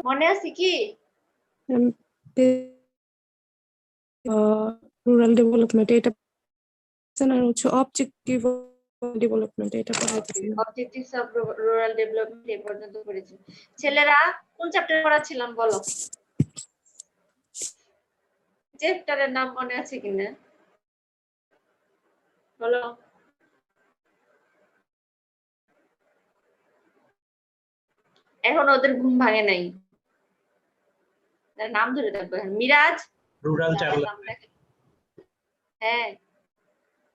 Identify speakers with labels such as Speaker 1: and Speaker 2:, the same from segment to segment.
Speaker 1: মনে আছে কি?
Speaker 2: রুরাল ডেভেলপমেন্ট এটা আর হচ্ছে অবজেক্টিভ ডেভেলপমেন্ট এটা পড়াইতেছিলাম।
Speaker 1: অবজেক্টিভস অফ রুরাল ডেভেলপমেন্ট এই পর্যন্ত পড়েছি। ছেলেরা কোন চ্যাপ্টার পড়াচ্ছিলাম বলো? চ্যাপ্টারের নাম মনে আছে কিনা বলো? এখন ওদের ঘুম ভাঙে নাই, নাম ধরে থাকবে। Miraj,
Speaker 3: rural development.
Speaker 1: হ্যাঁ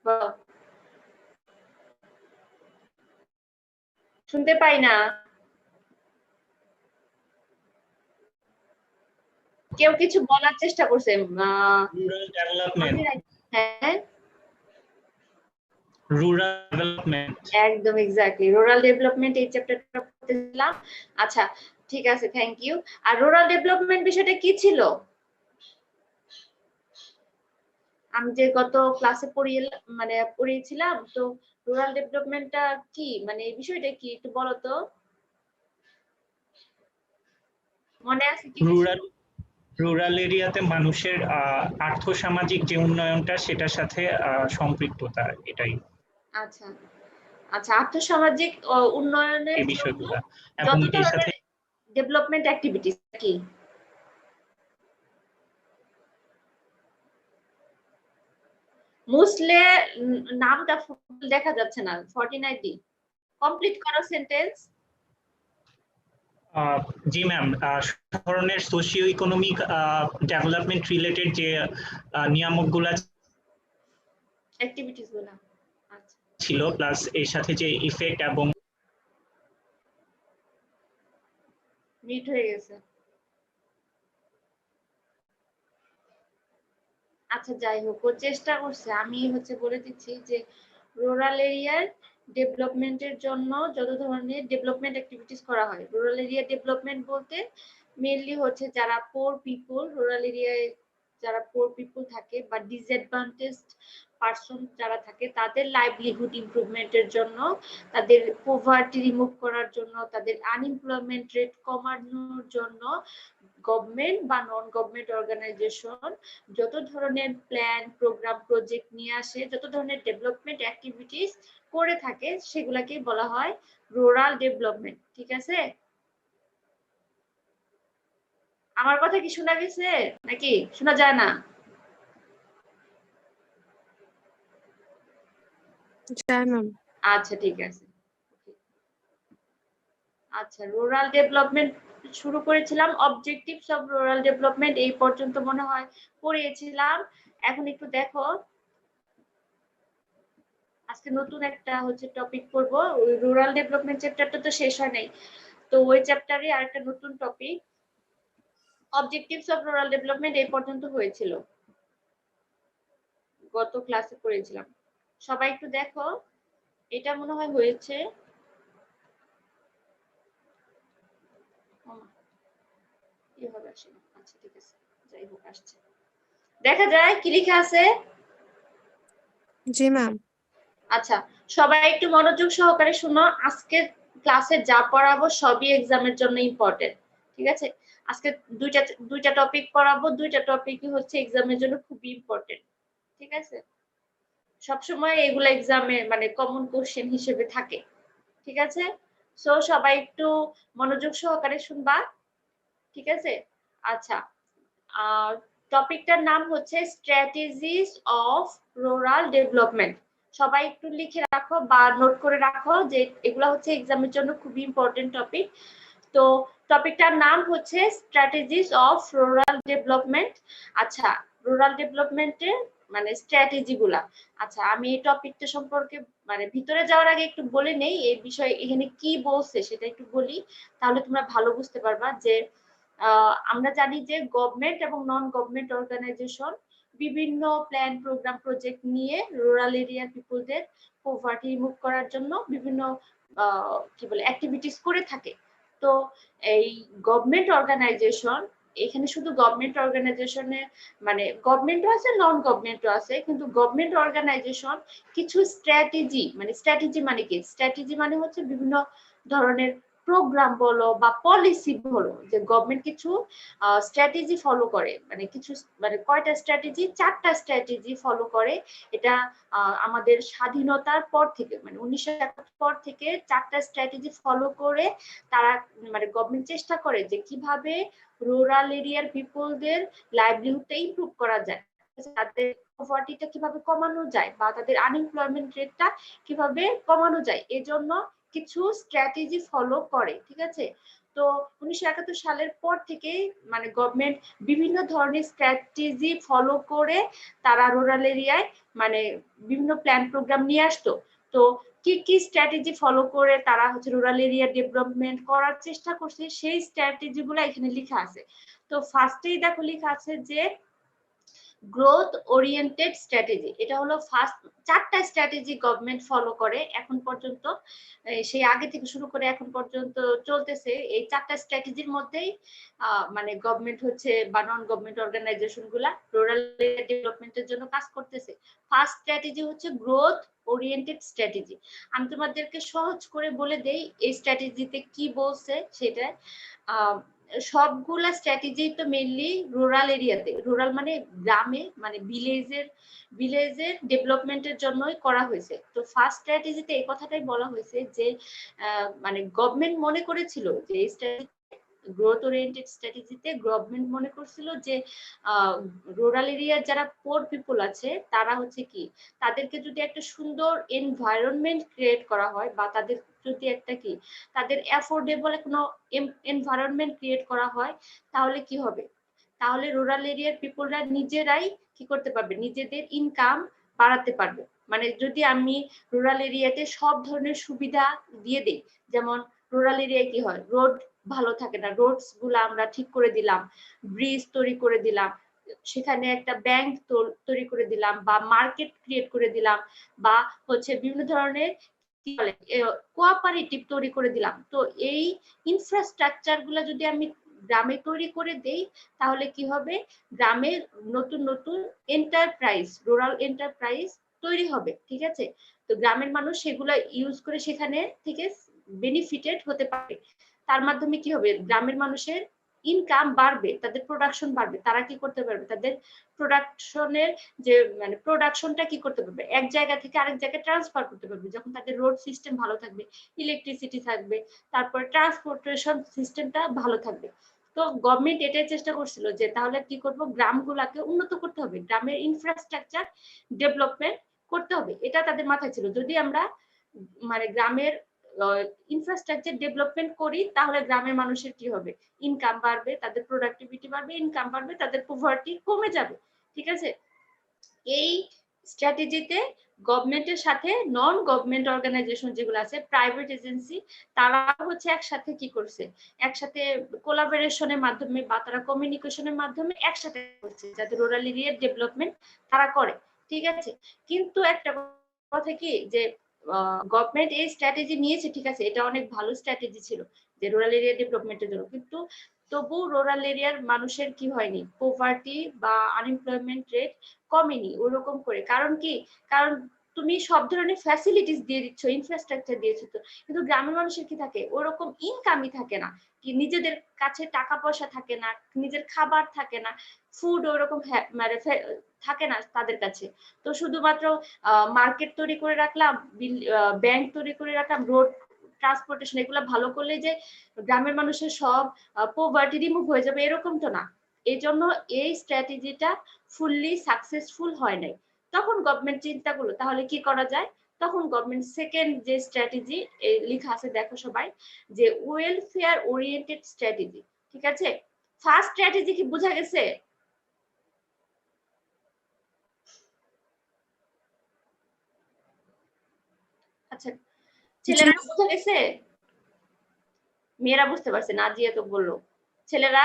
Speaker 1: বলো, শুনতে পাই না। কেউ কিছু বলার চেষ্টা করছে?
Speaker 3: Rural development.
Speaker 1: হ্যাঁ
Speaker 3: রুরাল ডেভেলপমেন্ট,
Speaker 1: একদম এক্স্যাক্টলি রুরাল ডেভেলপমেন্ট এই চ্যাপ্টারটা পড়তেছিলাম। আচ্ছা ঠিক আছে, থ্যাংক ইউ। আর রুরাল ডেভেলপমেন্ট বিষয়টা কি ছিল? আমি যে গত ক্লাসে পড়িয়েছিলাম, তো রুরাল ডেভেলপমেন্টটা কি, মানে এই বিষয়টা কি একটু বলো তো, মনে আছে কি?
Speaker 3: রুরাল এরিয়াতে মানুষের আর্থসামাজিক যে উন্নয়নটা সেটার সাথে সম্পৃক্ততা, এটাই।
Speaker 1: আচ্ছা আচ্ছা, আর্থসামাজিক উন্নয়নের
Speaker 3: এই বিষয়গুলো
Speaker 1: এবং
Speaker 3: এবং এর সাথে
Speaker 1: ডেভেলপমেন্ট অ্যাক্টিভিটিস কি? মুসলে নামটা দেখা যাচ্ছে না। 49 কমপ্লিট করো সেন্টেন্স।
Speaker 3: জি ম্যাম, ধরনের সোশিও ইকোনমিক ডেভেলপমেন্ট রিলেটেড যে নিয়ামকগুলো
Speaker 1: অ্যাক্টিভিটিস গুলো আচ্ছা
Speaker 3: ছিল, প্লাস এর সাথে যে ইফেক্ট এবং
Speaker 1: মিট হয়ে গেছে। আচ্ছা যাই হোক, ও চেষ্টা করছে। আমি বলে দিচ্ছি যে রুরাল এরিয়ার ডেভেলপমেন্টের জন্য যত ধরনের ডেভেলপমেন্ট অ্যাক্টিভিটিস করা হয়। রুরাল এরিয়া ডেভেলপমেন্ট বলতে মেইনলি যারা পোর পিপল, রুরাল এরিয়ায় যারা পোর পিপল থাকে বা ডিসঅ্যাডভান্টেজড পারসন যারা থাকে, তাদের লাইভলিহুড ইমপ্রুভমেন্টের জন্য, তাদের পভার্টি রিমুভ করার জন্য, তাদের আনএমপ্লয়মেন্ট রেট কমানোর জন্য গভর্নমেন্ট বা নন গভর্নমেন্ট অর্গানাইজেশন যত ধরনের প্ল্যান, প্রোগ্রাম, প্রজেক্ট নিয়ে আসে, যত ধরনের ডেভেলপমেন্ট অ্যাক্টিভিটিস করে থাকে, সেগুলাকে বলা হয় রুরাল ডেভেলপমেন্ট। ঠিক আছে? আমার কথা কি শোনা গেছে নাকি শোনা যায় না? আচ্ছা ঠিক আছে। আচ্ছা, রুরাল ডেভেলপমেন্ট শুরু করেছিলাম। অবজেক্টিভস অফ রুরাল ডেভেলপমেন্ট এই পর্যন্ত মনে হয় পড়িয়েছিলাম। এখন একটু দেখো, আজকে নতুন একটা টপিক পড়বো। রুরাল ডেভেলপমেন্ট চ্যাপ্টারটা তো শেষ হয় নাই, তো ওই চ্যাপ্টারে আরেকটা নতুন topic objectives of rural development এই পর্যন্ত হয়েছিল, গত ক্লাসে পড়েছিলাম। সবাই একটু দেখো, এটা মনে হয় হয়েছে। কিভাবে আসে? আচ্ছা ঠিক আছে, যাই হোক আসছে, দেখা যায় কি লেখা আছে।
Speaker 2: জি ম্যাম।
Speaker 1: আচ্ছা সবাই একটু মনোযোগ সহকারে শুনো। আজকে ক্লাসে যা পড়াবো সবই এক্সামের জন্য ইম্পর্টেন্ট। ঠিক আছে? আজকে দুইটা টপিক পড়াবো, দুইটা টপিকই এক্সামের জন্য খুবই ইম্পর্টেন্ট। ঠিক আছে? সবসময় এগুলো এক্সামে কমন কোশ্চেন হিসেবে থাকে। ঠিক আছে? সো সবাই একটু মনোযোগ সহকারে শুনবা। ঠিক আছে? আচ্ছা, টপিকটার নাম স্ট্র্যাটেজিস অফ রুরাল ডেভেলপমেন্ট। সবাই একটু লিখে রাখো বা নোট করে রাখো যে এগুলো এক্সামের জন্য খুবই ইম্পর্টেন্ট টপিক। তো টপিকটার নাম স্ট্র্যাটেজিস অফ রুরাল ডেভেলপমেন্ট। আচ্ছা, রুরাল ডেভেলপমেন্টের স্ট্র্যাটেজি গুলা। আচ্ছা, আমি এই টপিকটা সম্পর্কে ভিতরে যাওয়ার আগে একটু বলে নেই এই বিষয়ে এখানে কি বলছে সেটা একটু বলি, তাহলে তোমরা ভালো বুঝতে পারবা। যে আমরা জানি যে গভর্নমেন্ট এবং নন গভর্নমেন্ট অর্গানাইজেশন বিভিন্ন প্ল্যান, প্রোগ্রাম, প্রজেক্ট নিয়ে রুরাল এরিয়ার পিপলদের পভার্টি রিমুভ করার জন্য বিভিন্ন অ্যাক্টিভিটিস করে থাকে। তো এই গভর্নমেন্ট অর্গানাইজেশন, এখানে শুধু গভর্নমেন্ট অর্গানাইজেশনে গভর্নমেন্টও আছে, নন গভর্নমেন্টও আছে, কিন্তু গভর্নমেন্ট অর্গানাইজেশন কিছু স্ট্র্যাটেজি কি স্ট্র্যাটেজি বিভিন্ন ধরনের প্রোগ্রাম বলো বা পলিসি বলো, যে গভর্নমেন্ট কিছু স্ট্র্যাটেজি ফলো করে, মানে কিছু মানে কয়টা স্ট্র্যাটেজি, 4টা স্ট্র্যাটেজি ফলো করে। এটা আমাদের স্বাধীনতার পর থেকে, মানে 1971 পর থেকে 4টা স্ট্র্যাটেজি ফলো করে তারা, মানে গভর্নমেন্ট চেষ্টা করে যে কিভাবে রুরাল এরিয়ার পিপলদের লাইভলিহুডটা ইমপ্রুভ করা যায়, তাদের পভার্টিটা কিভাবে কমানো যায় বা তাদের আনএমপ্লয়মেন্ট রেটটা কিভাবে কমানো যায়, এজন্য কিছু স্ট্র্যাটেজি ফলো করে। ঠিক আছে, তো 1971 সালের পর থেকে মানে গভর্নমেন্ট বিভিন্ন ধরনের স্ট্র্যাটেজি ফলো করে তারা রুরাল এরিয়ায় মানে বিভিন্ন প্ল্যান প্রোগ্রাম নিয়ে আসতো। তো কি কি স্ট্র্যাটেজি ফলো করে তারা হচ্ছে রুরাল এরিয়া ডেভেলপমেন্ট করার চেষ্টা করছে, সেই স্ট্র্যাটেজি গুলো এখানে লেখা আছে। তো ফার্স্টেই দেখো লেখা আছে যে গ্রোথ ওরিয়েন্টেড স্ট্র্যাটেজি, এটা হলো ফার্স্ট। 4টা স্ট্র্যাটেজি গভর্নমেন্ট ফলো করে এখন পর্যন্ত, সেই আগে থেকে শুরু করে এখন পর্যন্ত চলতেছে। এই 4টা স্ট্র্যাটেজির মধ্যেই মানে গভর্নমেন্ট হচ্ছে বা নন গভর্নমেন্ট অর্গানাইজেশন গুলা রুরাল ডেভেলপমেন্টের জন্য কাজ করতেছে। ফার্স্ট স্ট্র্যাটেজি হচ্ছে গ্রোথ ওরিয়েন্টেড স্ট্র্যাটেজি। আমি তোমাদেরকে সহজ করে বলে দেই এই স্ট্র্যাটেজিতে কি বলছে সেটা। সবগুলা স্ট্র্যাটেজি তো মেইনলি রুরাল এরিয়াতে, রুরাল মানে গ্রামে, মানে ভিলেজের ডেভেলপমেন্টের জন্যই করা হয়েছে। তো ফার্স্ট স্ট্র্যাটেজিতে এই কথাটাই বলা হয়েছে যে মানে গভর্নমেন্ট মনে করেছিল যে গ্রোথ ওরিয়েন্টেড স্ট্র্যাটেজিতে গভর্নমেন্ট মনে করছিল যে রুরাল এরিয়ার যারা পোর পিপল আছে তারা হচ্ছে কি, তাদেরকে যদি একটা সুন্দর এনভায়রনমেন্ট ক্রিয়েট করা হয় বা তাদের যদি একটা কি তাদের অ্যাফোর্ডেবল কোনো এনভায়রনমেন্ট ক্রিয়েট করা হয়, তাহলে কি হবে, তাহলে রুরাল এরিয়ার পিপলরা নিজেরাই কি করতে পারবে, নিজেদের ইনকাম বাড়াতে পারবে। মানে যদি আমি রুরাল এরিয়াতে সব ধরনের সুবিধা দিয়ে দিই, যেমন রুরাল এরিয়ায় কি হয়, রোড ভালো থাকে না, রোডস গুলো আমরা ঠিক করে দিলাম, ব্রিজ তৈরি করে দিলাম, সেখানে একটা ব্যাংক তৈরি করে দিলাম বা মার্কেট ক্রিয়েট করে দিলাম, বা হচ্ছে বিভিন্ন ধরনের কি বলে কোঅপারেটিভ তৈরি করে দিলাম। তো এই ইনফ্রাস্ট্রাকচার গুলা যদি আমি গ্রামে তৈরি করে দেই, তাহলে কি হবে, গ্রামের নতুন নতুন এন্টারপ্রাইজ, রুরাল এন্টারপ্রাইজ তৈরি হবে। ঠিক আছে, তো গ্রামের মানুষ সেগুলো ইউজ করে সেখানে থেকে বেনিফিটেড হতে পারে। তার মাধ্যমে কি হবে, গ্রামের মানুষের ইনকাম বাড়বে, তাদের প্রোডাকশন বাড়বে, তারা কি করতে পারবে, তাদের প্রোডাকশনের যে মানে প্রোডাকশনটা কি করতে পারবে, এক জায়গা থেকে আরেক জায়গায় ট্রান্সফার করতে পারবে, যখন তাদের রোড সিস্টেম ভালো থাকবে, ইলেকট্রিসিটি থাকবে, তারপরে ট্রান্সপোর্টেশন সিস্টেমটা ভালো থাকবে। তো গভর্নমেন্ট এটাই চেষ্টা করছিল যে তাহলে কি করব, গ্রামগুলাকে উন্নত করতে হবে, গ্রামের ইনফ্রাস্ট্রাকচার ডেভেলপমেন্ট করতে হবে, এটা তাদের মাথায় ছিল। যদি আমরা মানে গ্রামের ইনফ্রাস্ট্রাকচার ডেভেলপমেন্ট করি, তাহলে গ্রামের মানুষের কি হবে, ইনকাম বাড়বে, তাদের প্রোডাক্টিভিটি বাড়বে, ইনকাম বাড়বে, তাদের পভার্টি কমে যাবে। ঠিক আছে, এই স্ট্র্যাটেজিতে গভর্নমেন্টের সাথে নন গভর্নমেন্ট অর্গানাইজেশন যেগুলো আছে, প্রাইভেট এজেন্সি, তারা হচ্ছে একসাথে কি করছে, একসাথে কোলাবোরেশনের মাধ্যমে বা তারা কমিউনিকেশনের মাধ্যমে একসাথে করছে যাতে রুরাল এরিয়ার ডেভেলপমেন্ট তারা করে। ঠিক আছে, কিন্তু একটা কথা কি যে গভর্নমেন্ট এই স্ট্র্যাটেজি নিয়েছে, ঠিক আছে, এটা অনেক ভালো স্ট্র্যাটেজি ছিল যে রুরাল এরিয়া ডেভেলপমেন্টের জন্য, কিন্তু তবু রুরাল এরিয়ার মানুষের কি হয়নি, পভার্টি বা আনএমপ্লয়মেন্ট রেট কমেনি ওরকম করে। কারণ কি, কারণ তুমি সব ধরনের ফ্যাসিলিটিস দিয়ে দিচ্ছ, ইনফ্রাস্ট্রাকচার দিয়েছো, তো কিন্তু গ্রামের মানুষের কি থাকে, ওরকম ইনকামই থাকে না, কি নিজেদের কাছে টাকা পয়সা থাকে না, নিজের খাবার থাকে না, ফুড ওরকম মানে থাকে না তাদের কাছে। তো শুধুমাত্র মার্কেট তৈরি করে রাখলাম, ব্যাংক তৈরি করে রাখলাম, রোড ট্রান্সপোর্টেশন এগুলো ভালো করলে যে গ্রামের মানুষের সব পভার্টি রিমুভ হয়ে যাবে, এরকম তো না। এই জন্য এই স্ট্র্যাটেজিটা ফুললি সাকসেসফুল হয় নাই। তখন গভর্নমেন্ট চিন্তা করলো তাহলে কি করা যায়, তখন গভর্নমেন্ট সেকেন্ড যে স্ট্র্যাটেজি লেখা আছে দেখো সবাই, যে ওয়েলফেয়ার ওরিয়েন্টেড স্ট্র্যাটেজি। ঠিক আছে, ফার্স্ট স্ট্র্যাটেজি কি বোঝা গেছে? আচ্ছা, ছেলেরা বুঝে গেছে, মেয়েরা বুঝতে পারছে, নাজিয়া তো বললো, ছেলেরা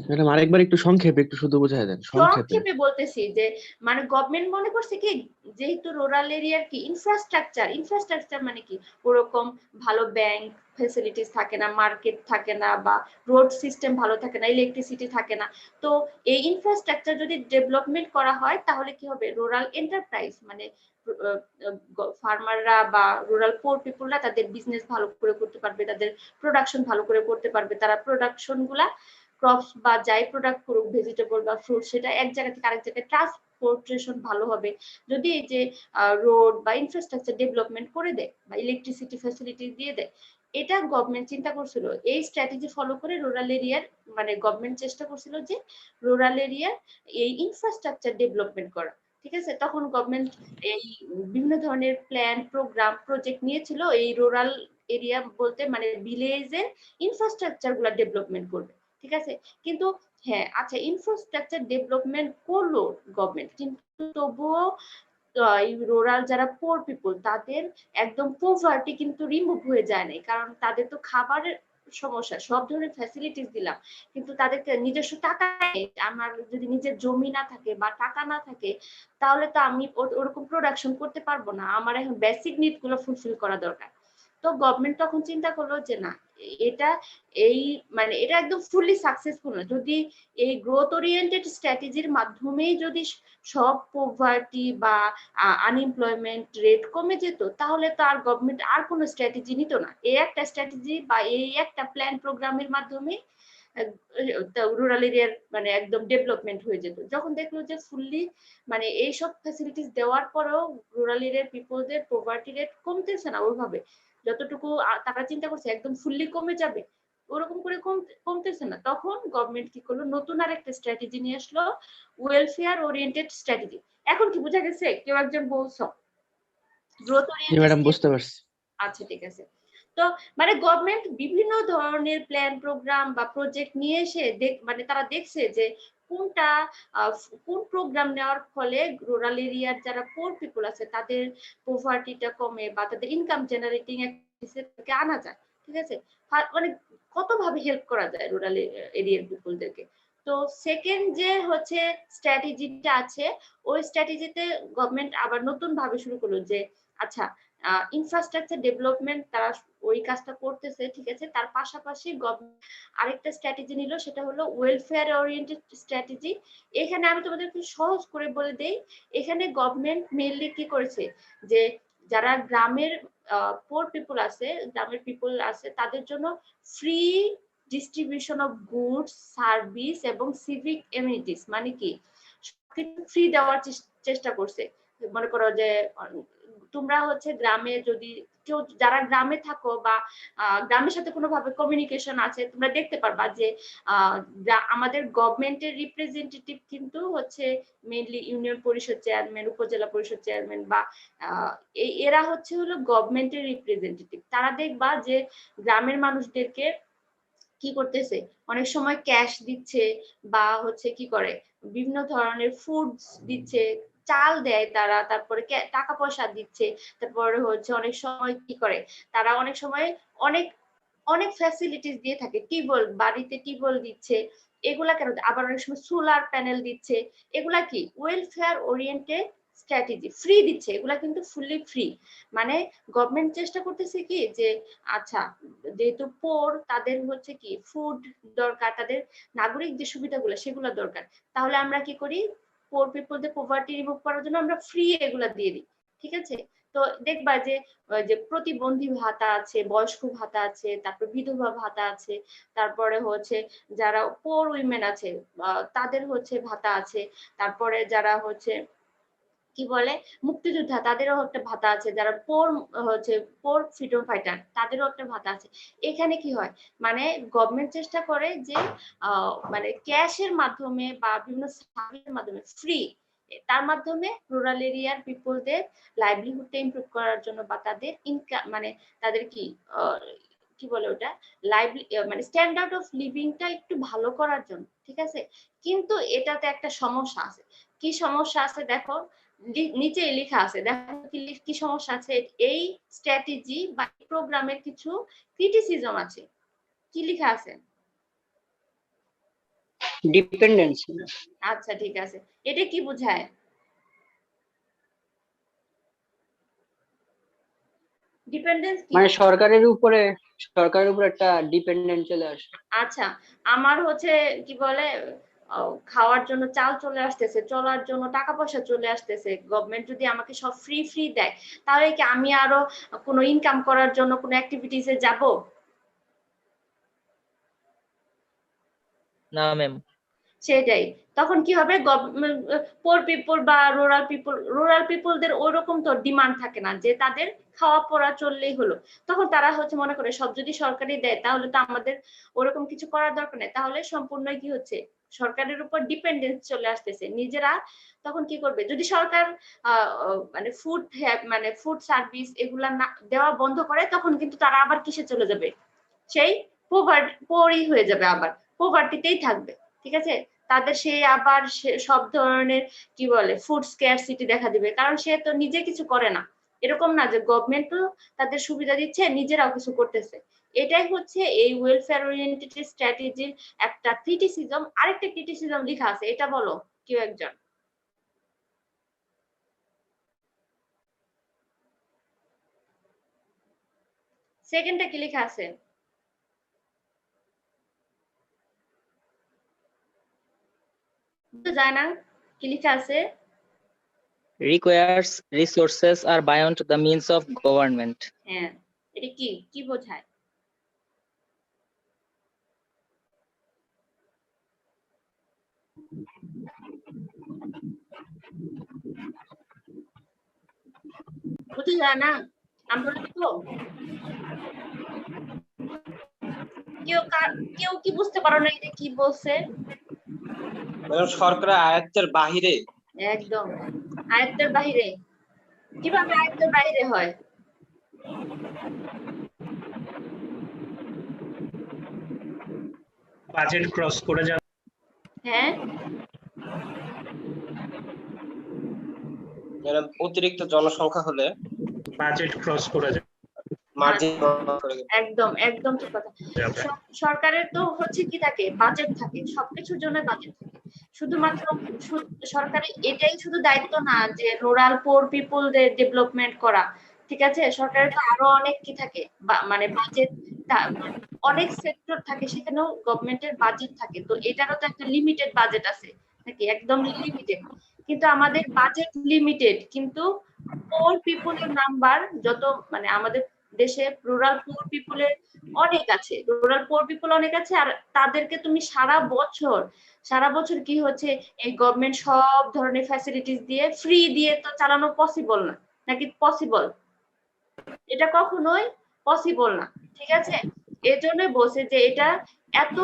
Speaker 4: ম্যাডাম আরেকবার একটু সংক্ষেপে একটু শুধু বোঝায় দেন সংক্ষেপে।
Speaker 1: সংক্ষেপে বলতেছি যে মানে গভর্নমেন্ট মনে করছে কি যেহেতু রুরাল এরিয়ার কি ইনফ্রাস্ট্রাকচার মানে কি ওরকম ভালো ব্যাংক ফ্যাসিলিটিস থাকে না, মার্কেট থাকে না, বা রোড সিস্টেম ভালো থাকে না, ইলেকট্রিসিটি থাকে না। তো এই ইনফ্রাস্ট্রাকচার যদি ডেভেলপমেন্ট করা হয় তাহলে কি হবে, রুরাল এন্টারপ্রাইজ মানে ফার্মাররা বা রুরাল পোর পিপলরা তাদের বিজনেস ভালো করে করতে পারবে, তাদের প্রোডাকশন ভালো করে করতে পারবে, তারা প্রোডাকশন গুলা ক্রপস বা যাই প্রোডাক্ট করুক, ভেজিটেবল বা ফ্রুট, সেটা এক জায়গা থেকে আরেক জায়গায় ট্রান্সপোর্টেশন ভালো হবে যদি এই যে রোড বা ইনফ্রাস্ট্রাকচার ডেভেলপমেন্ট করে দেয় বা ইলেকট্রিসিটি ফ্যাসিলিটি দিয়ে দেয়। এটা গভর্নমেন্ট চিন্তা করছিল, এই স্ট্র্যাটেজি ফলো করে রুরাল এরিয়ার মানে গভর্নমেন্ট চেষ্টা করছিল যে রুরাল এরিয়ার এই ইনফ্রাস্ট্রাকচার ডেভেলপমেন্ট করা। ঠিক আছে, তখন গভর্নমেন্ট এই বিভিন্ন ধরনের প্ল্যান প্রোগ্রাম প্রজেক্ট নিয়েছিল এই রুরাল এরিয়া বলতে মানে ভিলেজের ইনফ্রাস্ট্রাকচার গুলা ডেভেলপমেন্ট করবে। ঠিক আছে, কিন্তু হ্যাঁ আচ্ছা ইনফ্রাস্ট্রাকচার ডেভেলপমেন্ট করলো গভর্নমেন্ট, কিন্তু তবুও এই রুরাল যারা পোর পিপল তাদের একদম পোভার্টি কিন্তু রিমুভ হয়ে যায় নাই, কারণ তাদের তো খাবারের সমস্যা, সব ধরনের ফ্যাসিলিটিস দিলাম কিন্তু তাদেরকে নিজস্ব টাকা নেই। আমার যদি নিজের জমি না থাকে বা টাকা না থাকে তাহলে তো আমি ওরকম প্রোডাকশন করতে পারবো না, আমার এখন বেসিক নিড গুলো ফুলফিল করা দরকার। তো গভর্নমেন্ট তখন চিন্তা করলো যে না এটা এই মানে এটা একদম ফুললি সাকসেসফুল না, যদি এই গ্রোথ ওরিয়েন্টেড স্ট্র্যাটেজির মাধ্যমেই যদি সব পভার্টি বা আনএমপ্লয়মেন্ট রেট কমে যেত তাহলে তো আর গভর্নমেন্ট আর কোনো স্ট্র্যাটেজি নিত না। এই একটা স্ট্র্যাটেজি বা এই একটা প্ল্যান প্রোগ্রামের মাধ্যমে রুরাল এরিয়ার মানে একদম ডেভেলপমেন্ট হয়ে যেত। যখন দেখলো যে ফুললি মানে এইসব ফ্যাসিলিটিস দেওয়ার পরেও রুরাল এরিয়ার পিপলদের পভার্টি রেট কমতেছে না ওইভাবে, যতটুকু তারা চিন্তা করছে একদম ফুললি কমে যাবে ওরকম করে কমতেছে না, তখন গভর্নমেন্ট কি করলো নতুন আর একটা স্ট্র্যাটেজি নিয়ে আসলো, ওয়েলফেয়ার ওরিয়েন্টেড স্ট্র্যাটেজি। এখন কি বোঝা গেছে? কেউ একজন বলছো গ্রোথ
Speaker 4: জি ম্যাডাম
Speaker 1: ওরিয়েন্টেড।
Speaker 4: বুঝতে পারছি।
Speaker 1: আচ্ছা ঠিক আছে, তো মানে গভর্নমেন্ট বিভিন্ন ধরনের প্ল্যান প্রোগ্রাম বা প্রজেক্ট নিয়ে এসে মানে তারা দেখছে যে কোনটা কোন প্রোগ্রাম নেওয়ার ফলে রুরাল এরিয়ার যারা পোর পিপল আছে তাদের পভার্টিটা কমে বা তাদের ইনকাম জেনারেটিং অ্যাক্টিভিটিসে আনা যায়। ঠিক আছে, মানে কত ভাবে হেল্প করা যায় রুরাল এরিয়ার পিপলদেরকে। তো সেকেন্ড যে হচ্ছে স্ট্র্যাটেজিটা আছে ওই স্ট্র্যাটেজিতে গভর্নমেন্ট আবার নতুন ভাবে শুরু করলো যে আচ্ছা ইনফ্রাস্ট্রাকচার ডেভেলপমেন্ট তারা ওই কাজটা করতেছে, ঠিক আছে, তার পাশাপাশি গভর্নমেন্ট আরেকটা স্ট্র্যাটেজি নিল, সেটা হলো ওয়েলফেয়ার ওরিয়েন্টেড স্ট্র্যাটেজি। এখানে আমি তোমাদেরকে সহজ করে বলে দেই, এখানে গভর্নমেন্ট মেইনলি কি করেছে যে যারা গ্রামের পোর পিপল আছে, গ্রামের পিপল আছে তাদের জন্য free distribution of goods service এবং সিভিক এমিনিটিস মানে কি ফ্রি দেওয়ার চেষ্টা করছে। মনে করো যে তোমরা হচ্ছে গ্রামে যদি কেউ যারা গ্রামে থাকো বা গ্রামের সাথে কোনোভাবে কমিউনিকেশন আছে তোমরা দেখতে পারবা যে আমাদের গভর্নমেন্টের রিপ্রেজেন্টেটিভ কিন্তু হচ্ছে মেইনলি ইউনিয়ন পরিষদ চেয়ারম্যান, উপজেলা পরিষদ চেয়ারম্যান বা এরা হচ্ছে হলো গভর্নমেন্টের রিপ্রেজেন্টেটিভ। তারা দেখবা যে গ্রামের মানুষদেরকে কি করতেছে অনেক সময় ক্যাশ দিচ্ছে বা হচ্ছে কি করে বিভিন্ন ধরনের ফুডস দিচ্ছে, চাল দেয় তারা, তারপরে টাকা পয়সা দিচ্ছে, তারপরে হচ্ছে অনেক সময় কি করে তারা অনেক সময় অনেক অনেক ফ্যাসিলিটিস দিয়ে থাকে, টিউবওয়েল বাড়িতে টিউবওয়েল দিচ্ছে, এগুলা কেন, আবার অনেক সময় সোলার প্যানেল দিচ্ছে। এগুলা কি ওয়েলফেয়ার ওরিয়েন্টেড স্ট্র্যাটেজি, ফ্রি দিচ্ছে, এগুলা কিন্তু ফুললি ফ্রি। মানে গভর্নমেন্ট চেষ্টা করতেছে কি যে আচ্ছা যেহেতু পোর তাদের হচ্ছে কি ফুড দরকার, তাদের নাগরিক যে সুবিধাগুলো সেগুলো দরকার, তাহলে আমরা কি করি পোর পিপলদের পভার্টি রিমুভ করার জন্য আমরা ফ্রি এগুলা দিয়ে দিই। ঠিক আছে, তো দেখবা যে যে প্রতিবন্ধী ভাতা আছে, বয়স্ক ভাতা আছে, তারপর বিধবা ভাতা আছে, তারপরে হচ্ছে যারা পোর উইমেন আছে তাদের হচ্ছে ভাতা আছে, তারপরে যারা হচ্ছে কি বলে মুক্তিযোদ্ধা তাদেরও একটা ভাতা আছে, যারা পোর ফ্রিডম ফাইটার তাদেরও একটা ভাতা আছে। এখানে কি হয় মানে গভর্নমেন্ট চেষ্টা করে যে মানে ক্যাশের মাধ্যমে বা বিভিন্ন সার্ভিসের মাধ্যমে ফ্রি, তার মাধ্যমে রুরাল এরিয়ার পিপলদের লাইভলিহুডটা ইমপ্রুভ করার জন্য বা তাদের ইনকাম মানে তাদের কি বলে ওটা মানে স্ট্যান্ডার্ড অফ লিভিংটা একটু ভালো করার জন্য। ঠিক আছে, কিন্তু এটাতে একটা সমস্যা আছে। কি সমস্যা আছে দেখো, নিচে লেখা আছে, দেখো কি সমস্যা আছে। এই স্ট্র্যাটেজি বা প্রোগ্রামের কিছু ক্রিটিসিজম আছে। কি লেখা আছে?
Speaker 5: ডিপেন্ডেন্সি।
Speaker 1: আচ্ছা ঠিক আছে, এটা কি বোঝায়? ডিপেন্ডেন্স কি?
Speaker 5: মানে সরকারের উপরে একটা ডিপেন্ডেন্ট চলে আসে।
Speaker 1: আচ্ছা, আমার হচ্ছে কি বলে খাওয়ার জন্য চাল চলে আসতেছে, চলার জন্য টাকা পয়সা চলে আসতেছে, গভর্নমেন্ট যদি আমাকে সব ফ্রি ফ্রি দেয়, তাহলে কি আমি আরো কোনো ইনকাম করার জন্য কোনো অ্যাক্টিভিটিসে যাব?
Speaker 6: না ম্যাম।
Speaker 1: সেটাই, তখন কি হবে, পোর পিপল বা রুরাল পিপলদের ওইরকম তো ডিমান্ড থাকে না যে তাদের খাওয়া পড়া চললেই হলো। তখন তারা হচ্ছে মনে করে সব যদি সরকারই দেয় তাহলে তো আমাদের ওরকম কিছু করার দরকার নেই, তাহলে সম্পূর্ণ কি হচ্ছে, সরকারের উপর ডিপেন্ডেন্স চলে আসতেছে নিজেরা। তখন কি করবে, যদি সরকার মানে ফুড সার্ভিস এগুলা না দেওয়া বন্ধ করে, তখন কিন্তু তারা আবার কিসে চলে যাবে, সেই পোরই হয়ে যাবে, আবার পোভার্টিতেই থাকবে। ঠিক আছে, তাদের সে আবার সব ধরনের কি বলে ফুড স্ক্যারসিটি দেখা দিবে, কারণ সে তো নিজে কিছু করে না। এরকম না যে গভর্নমেন্টও তাদের সুবিধা দিচ্ছে, নিজেরাও কিছু করতেছে। এটাই হচ্ছে এই ওয়েলফেয়ার ওরিয়েন্টেড স্ট্র্যাটেজির একটা ক্রিটিসিজম। আরেকটা ক্রিটিসিজম লেখা আছে, এটা বলো কেউ একজন। সেকেন্ডটা কি লেখা আছে? যায় না, কি লেখা আছে?
Speaker 6: Requires resources are beyond the means of government.
Speaker 1: হ্যাঁ, এটা কি কি বোঝায়? বুঝতে যায় না, আমরা তো কেউ কি বুঝতে পারো না এটা কি বলছে?
Speaker 7: সরকারের আয়ত্তের বাহিরে।
Speaker 1: একদম আয়ত্তের বাহিরে। কিভাবে আয়ত্তের বাহিরে হয়?
Speaker 3: বাজেট ক্রস করে যাবে।
Speaker 1: হ্যাঁ,
Speaker 7: অতিরিক্ত জনসংখ্যা হলে
Speaker 3: বাজেট ক্রস করে যাবে।
Speaker 7: মার্জিন
Speaker 1: একদম একদম ঠিক কথা। সরকারের তো হচ্ছে কি থাকে, বাজেট থাকে, সবকিছুর জন্য বাজেট থাকে। শুধুমাত্র সরকারের এটাই শুধু দায়িত্ব না যে রুরাল পোর পিপলদের ডেভেলপমেন্ট করা। ঠিক আছে, সরকারের তো আরো অনেক কি থাকে, মানে বাজেট, অনেক সেক্টর থাকে, সেখানেও গভর্নমেন্টের বাজেট থাকে। তো এটারও তো একটা লিমিটেড বাজেট আছে নাকি, একদম লিমিটেড। কিন্তু আমাদের বাজেট লিমিটেড, কিন্তু পোর পিপলের নাম্বার যত, মানে আমাদের দেশে রুরাল পোর পিপলের অনেক আছে, রুরাল পোর পিপল অনেক আছে। আর তাদেরকে তুমি সারা বছর কি হচ্ছে, এই গভর্নমেন্ট সব ধরনের ফ্যাসিলিটিস দিয়ে ফ্রি দিয়ে তো চালানো পসিবল না নাকি? পসিবল? এটা কখনোই পসিবল না। ঠিক আছে, এর জন্য বলছে যে এটা এত,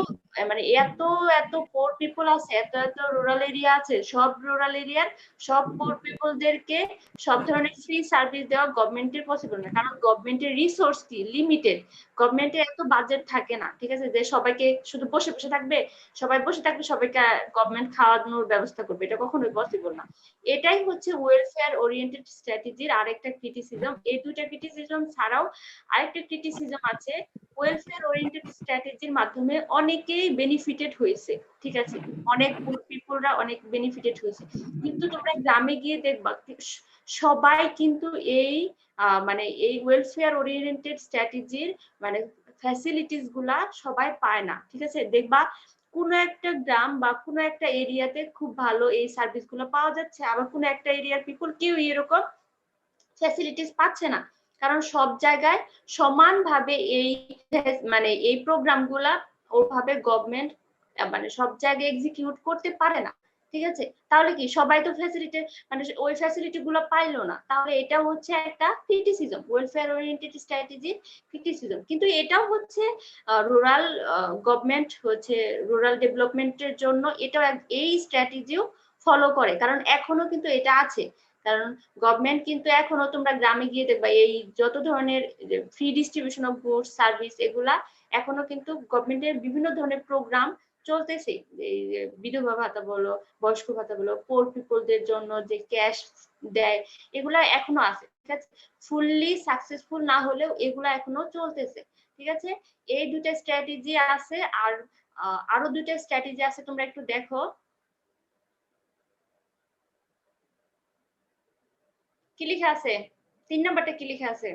Speaker 1: মানে এত এত পোর পিপল আছে, এত এত রুরাল এরিয়া আছে, সব রুরাল এরিয়ার সব পোর পিপলদেরকে সব ধরনের ফ্রি সার্ভিস দেওয়া গভর্নমেন্টের পসিবল না, কারণ গভর্নমেন্টের রিসোর্স কি লিমিটেড। গভর্নমেন্টের এত বাজেট থাকে না। ঠিক আছে, যে সবাইকে শুধু বসে বসে থাকবে, সবাইকে গভর্নমেন্ট খাওয়ানোর ব্যবস্থা করবে, এটা কখনোই পসিবল না। এটাই হচ্ছে ওয়েলফেয়ার ওরিয়েন্টেড স্ট্র্যাটেজির আরেকটা ক্রিটিসিজম। এই দুইটা ক্রিটিসিজম ছাড়াও আরেকটা ক্রিটিসিজম আছে, ওয়েলফেয়ার ওরিয়েন্টেড স্ট্র্যাটেজির মাধ্যমে অনেকেই বেনিফিটেড হয়েছে। ঠিক আছে, অনেক পুর পিপলরা অনেক বেনিফিটেড হয়েছে, কিন্তু তোমরা গ্রামে গিয়ে দেখবা সবাই কিন্তু এই মানে এই ওয়েলফেয়ার ওরিয়েন্টেড স্ট্র্যাটেজির মানে ফ্যাসিলিটিস গুলা সবাই পায় না। ঠিক আছে, দেখবা কোনো একটা গ্রাম বা কোনো একটা এরিয়াতে খুব ভালো এই সার্ভিস গুলো পাওয়া যাচ্ছে, আবার কোনো একটা এরিয়ার পিপল কেউ এরকম ফ্যাসিলিটিস পাচ্ছে না, কারণ সব জায়গায় সমানভাবে এই মানে এই প্রোগ্রামগুলা ওভাবে গভর্নমেন্ট মানে সব জায়গায় এক্সিকিউট করতে পারে না। ঠিক আছে, তাহলে কি সবাই তো ফ্যাসিলিটি মানে ওই ফ্যাসিলিটি গুলো পাইলো না, তাহলে এটা হচ্ছে একটা criticism, welfare oriented strategy criticism. কিন্তু এটাও হচ্ছে রুরাল গভর্নমেন্ট হচ্ছে রুরাল ডেভেলপমেন্টের জন্য এটাও এই স্ট্র্যাটেজিও ফলো করে, কারণ এখনো কিন্তু এটা আছে। কারণ গভর্নমেন্ট কিন্তু এখনো তোমরা গ্রামে গিয়ে দেখবা এই যত ধরনের free distribution of goods service এগুলা এখনো কিন্তু গভর্নমেন্টের বিভিন্ন ধরনের প্রোগ্রাম চলতেছে। এই বিধবা ভাতা বলো, বয়স্ক ভাতা বলো, পোর পিপলদের জন্য যে ক্যাশ দেয়, এগুলা এখনো আছে। ঠিক আছে, ফুললি সাকসেসফুল না হলেও এগুলা এখনো চলতেছে। ঠিক আছে, এই দুটা স্ট্র্যাটেজি আছে। আর আরো দুইটা স্ট্র্যাটেজি আছে, তোমরা একটু দেখো। কি লেখা আছে? 3 নাম্বারটা কি লেখা আছে?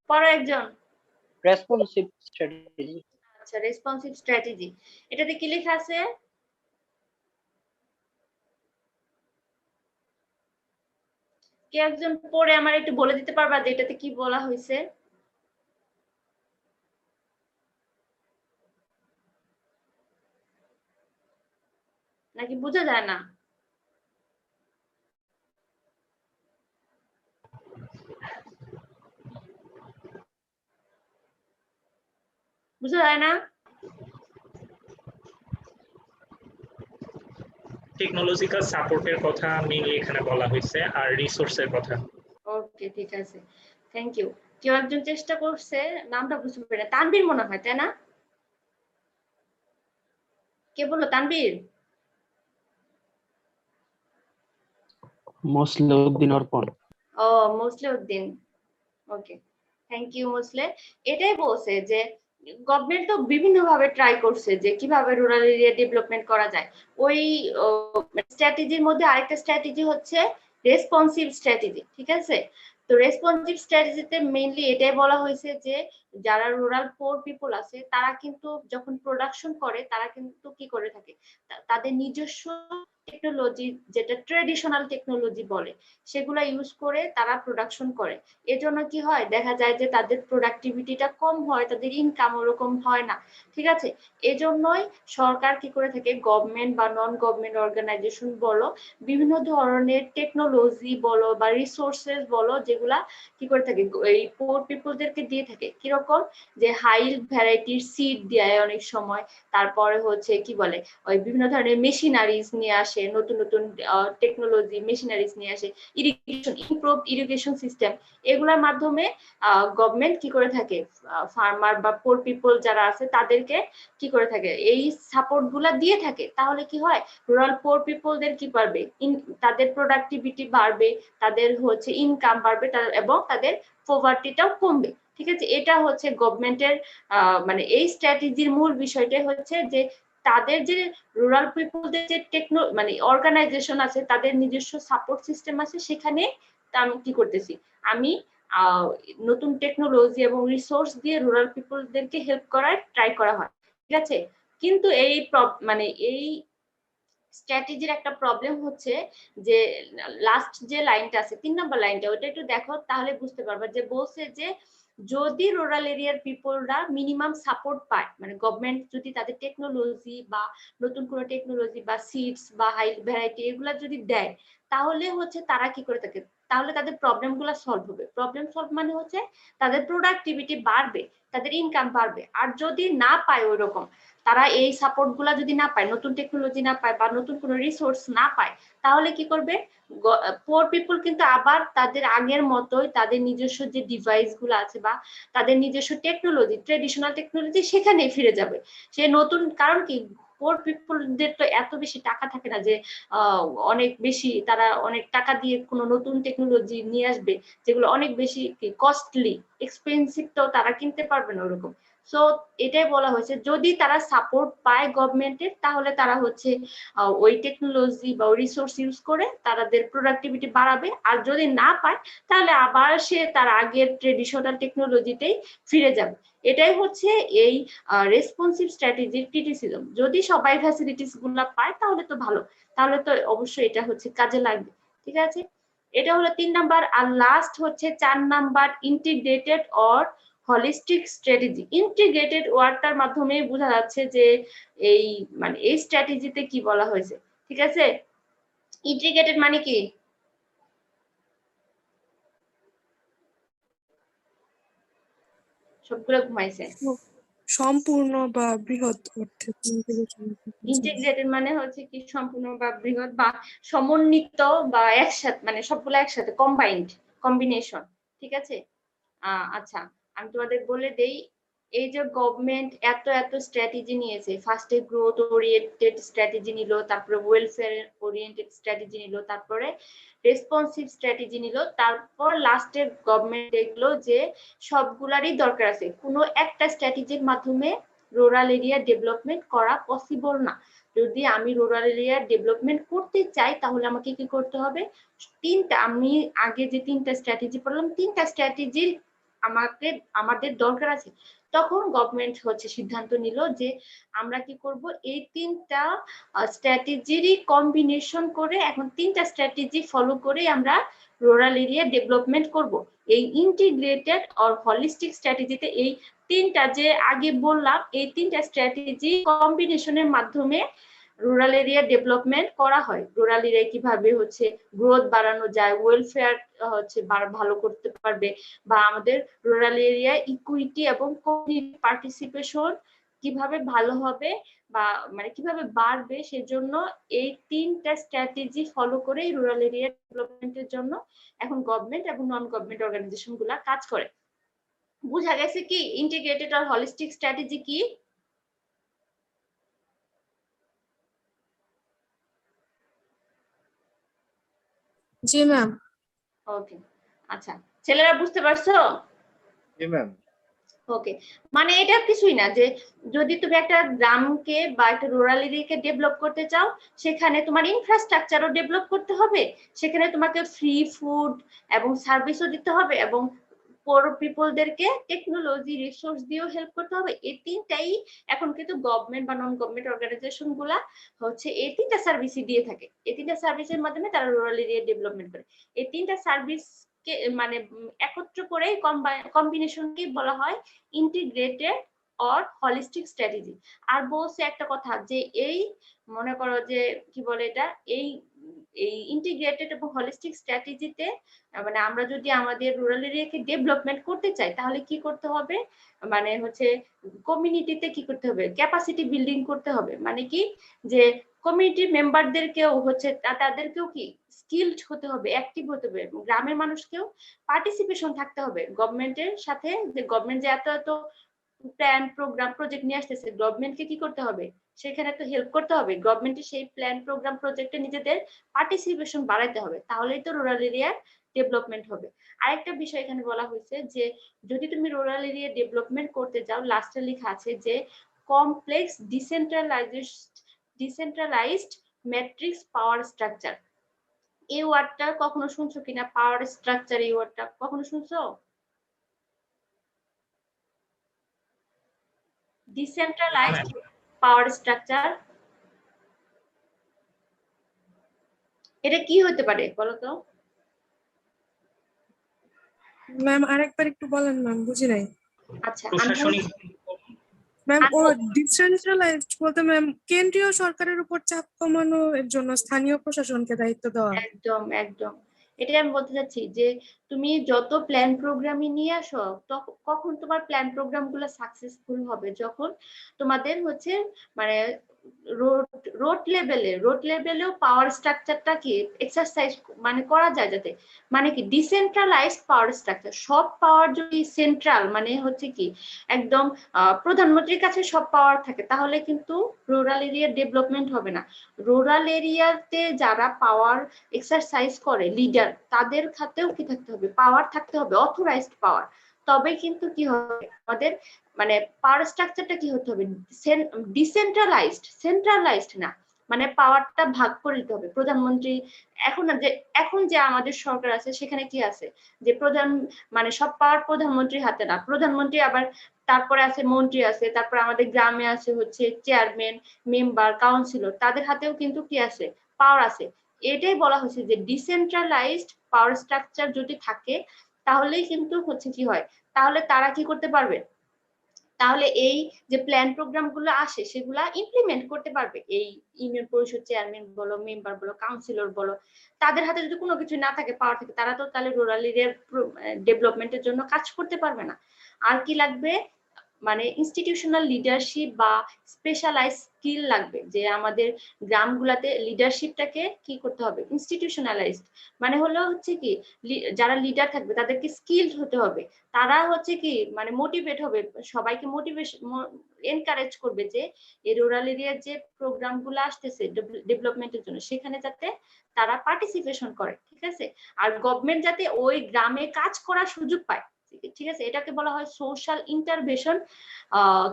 Speaker 1: পড়ো একজন।
Speaker 5: Responsive strategy.
Speaker 1: আচ্ছা, রেসপন্সিভ স্ট্র্যাটেজি, এটাতে কি লেখা আছে? কে একজন পড়ে আমার একটু বলে দিতে পারবা যে এটাতে কি বলা হয়েছে? নাকি বোঝা যায় না? বোঝা যায় না?
Speaker 3: টেকনোলজিক্যাল সাপোর্টের কথা মেইনলি এখানে বলা হয়েছে আর রিসোর্সের কথা।
Speaker 1: ওকে, ঠিক আছে, থ্যাংক ইউ। কেউ একজন চেষ্টা করছে, নামটা বুঝতে পারি না, তানবীর মনে হয়, তাই না? কে বললো? তানবীর?
Speaker 4: মোসলেউদ্দিন অর্পণ।
Speaker 1: ও, Moseley Uddin. Okay, thank you Moseley. এটাই বলছে যে গভর্নমেন্ট তো বিভিন্ন ভাবে ট্রাই করছে যে কিভাবে রুরাল এরিয়া ডেভেলপমেন্ট করা যায়। ওই স্ট্র্যাটেজির মধ্যে আরেকটা স্ট্র্যাটেজি হচ্ছে রেসপন্সিভ স্ট্র্যাটেজি, ঠিক আছে? তো রেসপন্সিভ স্ট্র্যাটেজিতে মেইনলি এটাই বলা হয়েছে যে যারা রুরাল পোর পিপল আছে তারা কিন্তু যখন প্রোডাকশন করে তারা কিন্তু কি করে থাকে, তাদের নিজস্ব টেকনোলজি, যেটা ট্রেডিশনাল টেকনোলজি বলে, সেগুলা ইউজ করে তারা প্রোডাকশন করে। এজন্য কি হয়, দেখা যায় যে তাদের প্রোডাক্টিভিটিটা কম হয়, তাদের ইনকাম ওরকম হয় না, ঠিক আছে? এজন্যই সরকার কি করে থাকে, গভর্নমেন্ট বা নন গভর্নমেন্ট অর্গানাইজেশন বলো, বিভিন্ন ধরনের টেকনোলজি বলো বা রিসোর্সেস বলো, যেগুলা কি করে থাকে এই পোর পিপলদেরকে দিয়ে থাকে। কিরকম? যে হাই ভ্যারাইটির সিড দেয় অনেক সময়, তারপরে হচ্ছে কি বলে ওই বিভিন্ন ধরনের মেশিনারিজ নিয়ে আসে, নতুন নতুন টেকনোলজি মেশিনারিজ নিয়ে আসে, ইরিগেশন, ইমপ্রুভ ইরিগেশন সিস্টেম, এগুলোর মাধ্যমে গভর্নমেন্ট কি করে থাকে, ফার্মার বা পোর পিপল যারা আছে তাদেরকে কি করে থাকে, এই সাপোর্ট গুলা দিয়ে থাকে। তাহলে কি হয়, রুরাল পোর পিপলদের কি পারবে, তাদের প্রোডাক্টিভিটি বাড়বে, তাদের হচ্ছে ইনকাম বাড়বে, এবং তাদের পভার্টিটাও কমবে, ঠিক আছে? এটা হচ্ছে গভর্নমেন্টের মানে এই স্ট্র্যাটেজির মূল বিষয়টাই হচ্ছে যে তাদের যে রুরাল পিপলদের যে মানে অর্গানাইজেশন আছে, তাদের নিজস্ব সাপোর্ট সিস্টেম আছে, সেখানে আমি কি করতেছি, আমি নতুন টেকনোলজি এবং রিসোর্স দিয়ে রুরাল পিপলদেরকে হেল্প করার ট্রাই করা হয়, ঠিক আছে? কিন্তু এই মানে এই স্ট্র্যাটেজির একটা প্রবলেম হচ্ছে যে লাস্ট যে লাইনটা আছে, 3 নম্বর লাইনটা, ওটা একটু দেখো, তাহলে বুঝতে পারবা যে বলছে যে যদি রুরাল এরিয়ার পিপলরা মিনিমাম সাপোর্ট পায়, মানে গভর্নমেন্ট যদি তাদের টেকনোলজি বা নতুন কোনো টেকনোলজি বা সিডস বা হাই ভ্যারাইটি এগুলা যদি দেয়, তাহলে হচ্ছে তারা কি করে থাকে, তাহলে তাদের প্রবলেম গুলা সলভ হবে। প্রবলেম সলভ মানে হচ্ছে তাদের প্রোডাক্টিভিটি বাড়বে, তাদের ইনকাম বাড়বে। আর যদি না পায় ওই রকম, তারা এই সাপোর্ট গুলা যদি না পায়, নতুন টেকনোলজি না পায় বা নতুন কোনো রিসোর্স না পায়, তাহলে কি করবে, পোর পিপল কিন্তু আবার তাদের আগের মতোই তাদের নিজস্ব যে ডিভাইস গুলো আছে বা তাদের নিজস্ব টেকনোলজি, ট্রেডিশনাল টেকনোলজি, সেখানেই ফিরে যাবে। সে নতুন, কারণ কি, পোর পিপলদের তো এত বেশি টাকা থাকে না যে অনেক বেশি তারা অনেক টাকা দিয়ে কোনো নতুন টেকনোলজি নিয়ে আসবে, যেগুলো অনেক বেশি কস্টলি, এক্সপেন্সিভ, তো তারা কিনতে পারবে না ওরকম। সো এটাই বলা হয়েছে, যদি তারা সাপোর্ট পায় গভর্নমেন্টের, তাহলে তারা হচ্ছে ওই টেকনোলজি বা ওই রিসোর্স ইউজ করে তাদের প্রোডাক্টিভিটি বাড়াবে। আর যদি না পায়, তাহলে আবার সে তার আগের ট্রেডিশনাল টেকনোলজিতেই ফিরে যাবে। এটাই হচ্ছে এই রেসপন্সিভ স্ট্র্যাটেজির ক্রিটিসিজম। যদি সবাই ফ্যাসিলিটিস গুলা পায় তাহলে তো ভালো, তাহলে তো অবশ্যই এটা হচ্ছে কাজে লাগবে, ঠিক আছে? এটা হলো 3 নাম্বার। আর লাস্ট হচ্ছে 4 number, integrated or holistic strategy. Integrated ওয়ার্ডটার মাধ্যমে বোঝা যাচ্ছে যে এই মানে এই স্ট্র্যাটেজিতে কি বলা হয়েছে, ঠিক আছে? ইন্টিগ্রেটেড মানে কি? সবগুলো ঘুমাইছে।
Speaker 2: সম্পূর্ণ বা বৃহৎ অর্থে
Speaker 1: ইন্টিগ্রেটেড মানে হচ্ছে কি, সম্পূর্ণ বা বৃহৎ বা সমন্বিত বা একসাথে, মানে সবগুলো একসাথে, কম্বাইন্ড, কম্বিনেশন, ঠিক আছে? আচ্ছা, আমি তোমাদের বলে দেই, এই যে গভর্নমেন্ট এত এত স্ট্র্যাটেজি নিয়েছে, ফার্স্টে গ্রোথ ওরিয়েন্টেড স্ট্র্যাটেজি নিল, তারপরে ওয়েলফেয়ার ওরিয়েন্টেড স্ট্র্যাটেজি নিল, তারপরে রেসপন্সিভ স্ট্র্যাটেজি নিল, তারপর লাস্টে গভর্নমেন্ট দেখলো যে সবগুলারই দরকার আছে, কোনো একটা স্ট্র্যাটেজির মাধ্যমে রুরাল এরিয়া ডেভেলপমেন্ট করা পসিবল না। যদি আমি রুরাল এরিয়া ডেভেলপমেন্ট করতে চাই তাহলে আমাকে কি করতে হবে, আমি আগে যে 3টা স্ট্র্যাটেজি পড়লাম, 3টা স্ট্র্যাটেজির আমাদের দরকার আছে। তখন গভর্নমেন্ট সিদ্ধান্ত নিল যে আমরা কি করব, এই 3টা স্ট্র্যাটেজিরই কম্বিনেশন করে, এখন 3টা স্ট্র্যাটেজি ফলো করে আমরা রুরাল এরিয়া ডেভেলপমেন্ট করব। এই ইন্টিগ্রেটেড অর হলিস্টিক স্ট্র্যাটেজিতে এই 3টা যে আগে বললাম, এই 3টা স্ট্র্যাটেজি কম্বিনেশনের মাধ্যমে রুরাল এরিয়া ডেভেলপমেন্ট করা হয়। রুরাল এরিয়া কিভাবে গ্রোথ বাড়ানো যায়, ওয়েলফেয়ার ভালো করতে পারবে, বা আমাদের রুরাল এরিয়া ইকুইটি এবং কমিউনিটি পার্টিসিপেশন কিভাবে ভালো হবে বা মানে কিভাবে বাড়বে, সেজন্য এই 3টা স্ট্র্যাটেজি ফলো করে রুরাল এরিয়া ডেভেলপমেন্টের জন্য এখন গভর্নমেন্ট এবং নন গভর্নমেন্ট অর্গানাইজেশন গুলা কাজ করে। বুঝা গেছে কি ইন্টিগ্রেটেড আর হলিস্টিক স্ট্র্যাটেজি কি?
Speaker 2: জি ম্যাম।
Speaker 1: ওকে, আচ্ছা ছেলেরা বুঝতে পারছো?
Speaker 8: জি ম্যাম।
Speaker 1: ওকে, মানে এটা কিছুই না যে যদি তুমি একটা গ্রামকে বা একটা রুরাল এরিয়াকে ডেভেলপ করতে চাও, সেখানে তোমার ইনফ্রাস্ট্রাকচারও ডেভেলপ করতে হবে, সেখানে তোমাকে ফ্রি ফুড এবং সার্ভিসও দিতে হবে, এবং পোর পিপলদেরকে টেকনোলজি রিসোর্স দিয়েও হেল্প করতে হবে। এই 3টাই এখন কিন্তু গভর্নমেন্ট বা নন গভর্নমেন্ট অর্গানাইজেশন গুলা এই 3টা সার্ভিসই দিয়ে থাকে। এই 3টা সার্ভিসের মাধ্যমে তারা রুরাল এরিয়া ডেভেলপমেন্ট করে। এই 3টা সার্ভিস মানে একত্র করে কম্বিনেশনকে বলা হয় ইন্টিগ্রেটেড অর হলিস্টিক স্ট্র্যাটেজি। আর বলছে একটা কথা যে এই মনে করো যে কি বলে এটা, এই ইন্টিগ্রেটেড এবং হলিস্টিক স্ট্র্যাটেজিতে মানে আমরা যদি আমাদের রুরাল এরিয়াকে ডেভেলপমেন্ট করতে চাই তাহলে কি করতে হবে, মানে কমিউনিটিতে কি করতে হবে, ক্যাপাসিটি বিল্ডিং করতে হবে। মানে কি যে কমিউনিটি মেম্বারদেরকেও তাদেরকেও কি স্কিলড হতে হবে, অ্যাক্টিভ হতে হবে, গ্রামের মানুষকেও পার্টিসিপেশন থাকতে হবে গভর্নমেন্টের সাথে। যে গভর্নমেন্ট যে এত এত প্ল্যান প্রোগ্রাম প্রজেক্ট নিয়ে আসতেছে, গভর্নমেন্টকে কি করতে হবে, সেখানে তো হেল্প করতে হবে। গভর্নমেন্টের সেই প্ল্যান প্রোগ্রাম প্রজেক্টে নিজেদের পার্টিসিপেশন বাড়াইতে হবে, তাহলেই তো রুরাল এরিয়ার ডেভেলপমেন্ট হবে। আরেকটা বিষয় এখানে বলা হয়েছে যে যদি তুমি রুরাল এরিয়া ডেভেলপমেন্ট করতে যাও, লাস্টে লেখা আছে যে কমপ্লেক্স ডিসেন্ট্রালাইজড ম্যাট্রিক্স পাওয়ার স্ট্রাকচার। এই ওয়ার্ডটা কখনো শুনছো কিনা? পাওয়ার স্ট্রাকচার এই ওয়ার্ডটা কখনো শুনছো? ডিসেন্ট্রালাইজড পাওয়ার স্ট্রাকচার, এটা কি হতে পারে বলো তো?
Speaker 2: ম্যাম আরেকবার একটু বলেন ম্যাম, বুঝি নাই।
Speaker 1: আচ্ছা
Speaker 3: প্রশাসনিক
Speaker 2: ম্যাম ও ডিসেন্ট্রালাইজড বলতে ম্যাম কেন্দ্রীয় সরকারের উপর চাপ কমানোর জন্য স্থানীয় প্রশাসনকে দায়িত্ব দেওয়া।
Speaker 1: একদম একদম, এটাই আমি বলতে চাচ্ছি যে তুমি যত প্ল্যান প্রোগ্রামই নিয়ে আসো, কখন তোমার প্ল্যান প্রোগ্রাম গুলো সাকসেসফুল হবে, যখন তোমাদের মানে রোড লেভেলেও পাওয়ার স্ট্রাকচারটা কি এক্সারসাইজ মানে করা যায়, যাতে মানে কি ডিসেন্ট্রালাইজড পাওয়ার স্ট্রাকচার। সব পাওয়ার যদি সেন্ট্রাল মানে কি একদম প্রধানমন্ত্রীর কাছে সব পাওয়ার থাকে, তাহলে কিন্তু রুরাল এরিয়া ডেভেলপমেন্ট হবে না। রুরাল এরিয়াতে যারা পাওয়ার এক্সারসাইজ করে লিডার, তাদের খাতেও কি থাকতে হবে, পাওয়ার থাকতে হবে, অথরাইজড পাওয়ার। তবে কিন্তু কি হবে আমাদের মানে পাওয়ার স্ট্রাকচারটা কি হতে হবে, সেন্ট্রালাইজড না, মানে পাওয়ারটা ভাগ করে দিতে হবে। প্রধানমন্ত্রী এখন যে আমাদের সরকার আছে সেখানে কি আছে যে মানে সব পাওয়ার প্রধানমন্ত্রীর হাতে না, প্রধানমন্ত্রী আবার তারপরে আছে মন্ত্রী আছে, তারপরে আমাদের গ্রামে আছে চেয়ারম্যান, মেম্বার, কাউন্সিলর, তাদের হাতেও কিন্তু কি আছে, পাওয়ার আছে। এটাই বলা হচ্ছে যে ডিসেন্ট্রালাইজড পাওয়ার স্ট্রাকচার যদি থাকে তাহলেই কিন্তু কি হয়, তাহলে তারা কি করতে পারবে, তাহলে এই যে প্ল্যান প্রোগ্রাম গুলো আসে সেগুলা ইমপ্লিমেন্ট করতে পারবে। এই ইউনিয়ন পরিষদ চেয়ারম্যান বলো, মেম্বার বলো, কাউন্সিলর বলো, তাদের হাতে যদি কোনো কিছু না থাকে, পাওয়ার থাকে, তারা তো তাহলে রুরাল এরিয়ার ডেভেলপমেন্টের জন্য কাজ করতে পারবে না। আর কি লাগবে, মানে ইনস্টিটিউশনাল লিডারশিপ বা স্পেশালাইজ স্কিল লাগবে, যে আমাদের গ্রামগুলাতে লিডারশিপটাকে কি করতে হবে, ইনস্টিটিউশনালাইজড। মানে হলো হচ্ছে কি, যারা লিডার থাকবে তাদেরকে স্কিলড হতে হবে, তারা হচ্ছে কি মানে মোটিভেট হবে, সবাইকে মোটিভেশন এনকারেজ করবে যে এই রুরাল এরিয়ার যে প্রোগ্রাম গুলো আসতেছে ডেভেলপমেন্টের জন্য সেখানে যাতে তারা পার্টিসিপেশন করে, ঠিক আছে। আর গভর্নমেন্ট যাতে ওই গ্রামে কাজ করার সুযোগ পায়, ঠিক আছে, এটাকে বলা হয় সোশ্যাল ইন্টারভেনশন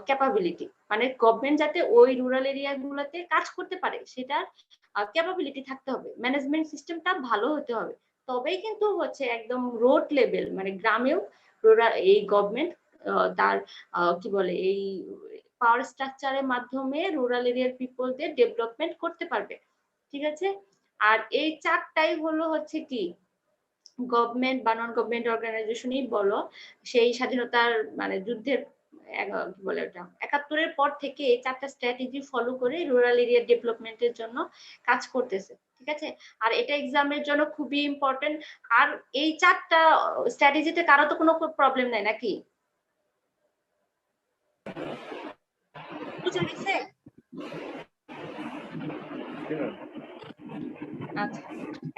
Speaker 1: ক্যাপাবিলিটি। মানে গভর্নমেন্ট যাতে ওই রুরাল এরিয়া গুলোতে কাজ করতে পারে সেটার ক্যাপাবিলিটি থাকতে হবে, ম্যানেজমেন্ট সিস্টেমটা ভালো হতে হবে, তবেই কিন্তু হচ্ছে একদম রোড লেভেল মানে গ্রামেও এই গভর্নমেন্ট তার কি বলে এই পাওয়ার স্ট্রাকচারের মাধ্যমে রুরাল এরিয়ার পিপলদের ডেভেলপমেন্ট করতে পারবে, ঠিক আছে। আর এই চারটাই হলো হচ্ছে কি গভর্নমেন্ট বা নন গভর্নমেন্ট অর্গানাইজেশনই বলো, সেই স্বাধীনতার মানে যুদ্ধের কি বলে ওটা 71-এর পর থেকে এই চারটা স্ট্র্যাটেজি ফলো করে রুরাল এরিয়া ডেভেলপমেন্টের জন্য কাজ করতেছে, ঠিক আছে। আর এটা এক্সামের জন্য খুবই ইম্পর্টেন্ট। আর এই চারটা স্ট্র্যাটেজিতে কারো তো কোনো প্রবলেম নাই নাকি? বুঝা গেছে? আচ্ছা,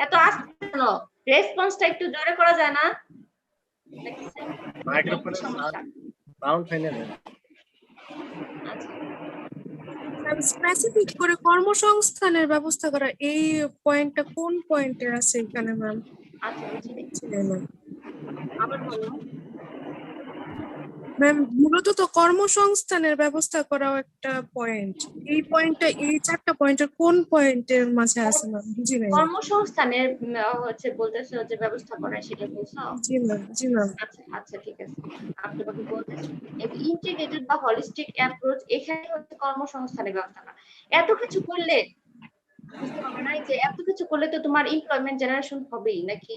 Speaker 1: এত আস্তে কেন? রেসপন্সটা একটু জোরে করা যায় না? সমস্যা। আচ্ছা,
Speaker 2: স্পেসিফিক করে কর্মসংস্থানের ব্যবস্থা করা এই পয়েন্টটা কোন পয়েন্টে আছে এখানে ম্যাম?
Speaker 1: আচ্ছা বুঝছি।
Speaker 2: ম্যাম
Speaker 1: আবার বলো।
Speaker 2: মূলত তো কর্মসংস্থানের ব্যবস্থা করাও একটা পয়েন্ট, এই পয়েন্টটা এই চারটা পয়েন্টের কোন পয়েন্টের মাঝে আছে ম্যাম? বুঝি নাই।
Speaker 1: কর্মসংস্থানের হচ্ছে বলতেছো যে ব্যবস্থাপনা, সেটা বলছো?
Speaker 2: জি ম্যাম, জি ম্যাম।
Speaker 1: আচ্ছা আচ্ছা ঠিক আছে, আমি তোমাকে বলতেছি ইন্টিগ্রেটেড বা হলিস্টিক অ্যাপ্রোচ, এখানে হচ্ছে কর্মসংস্থানের ব্যবস্থা করা। এত কিছু করলে বুঝতে পারবে না যে এত কিছু করলে তো তোমার এমপ্লয়মেন্ট জেনারেশন হবেই নাকি?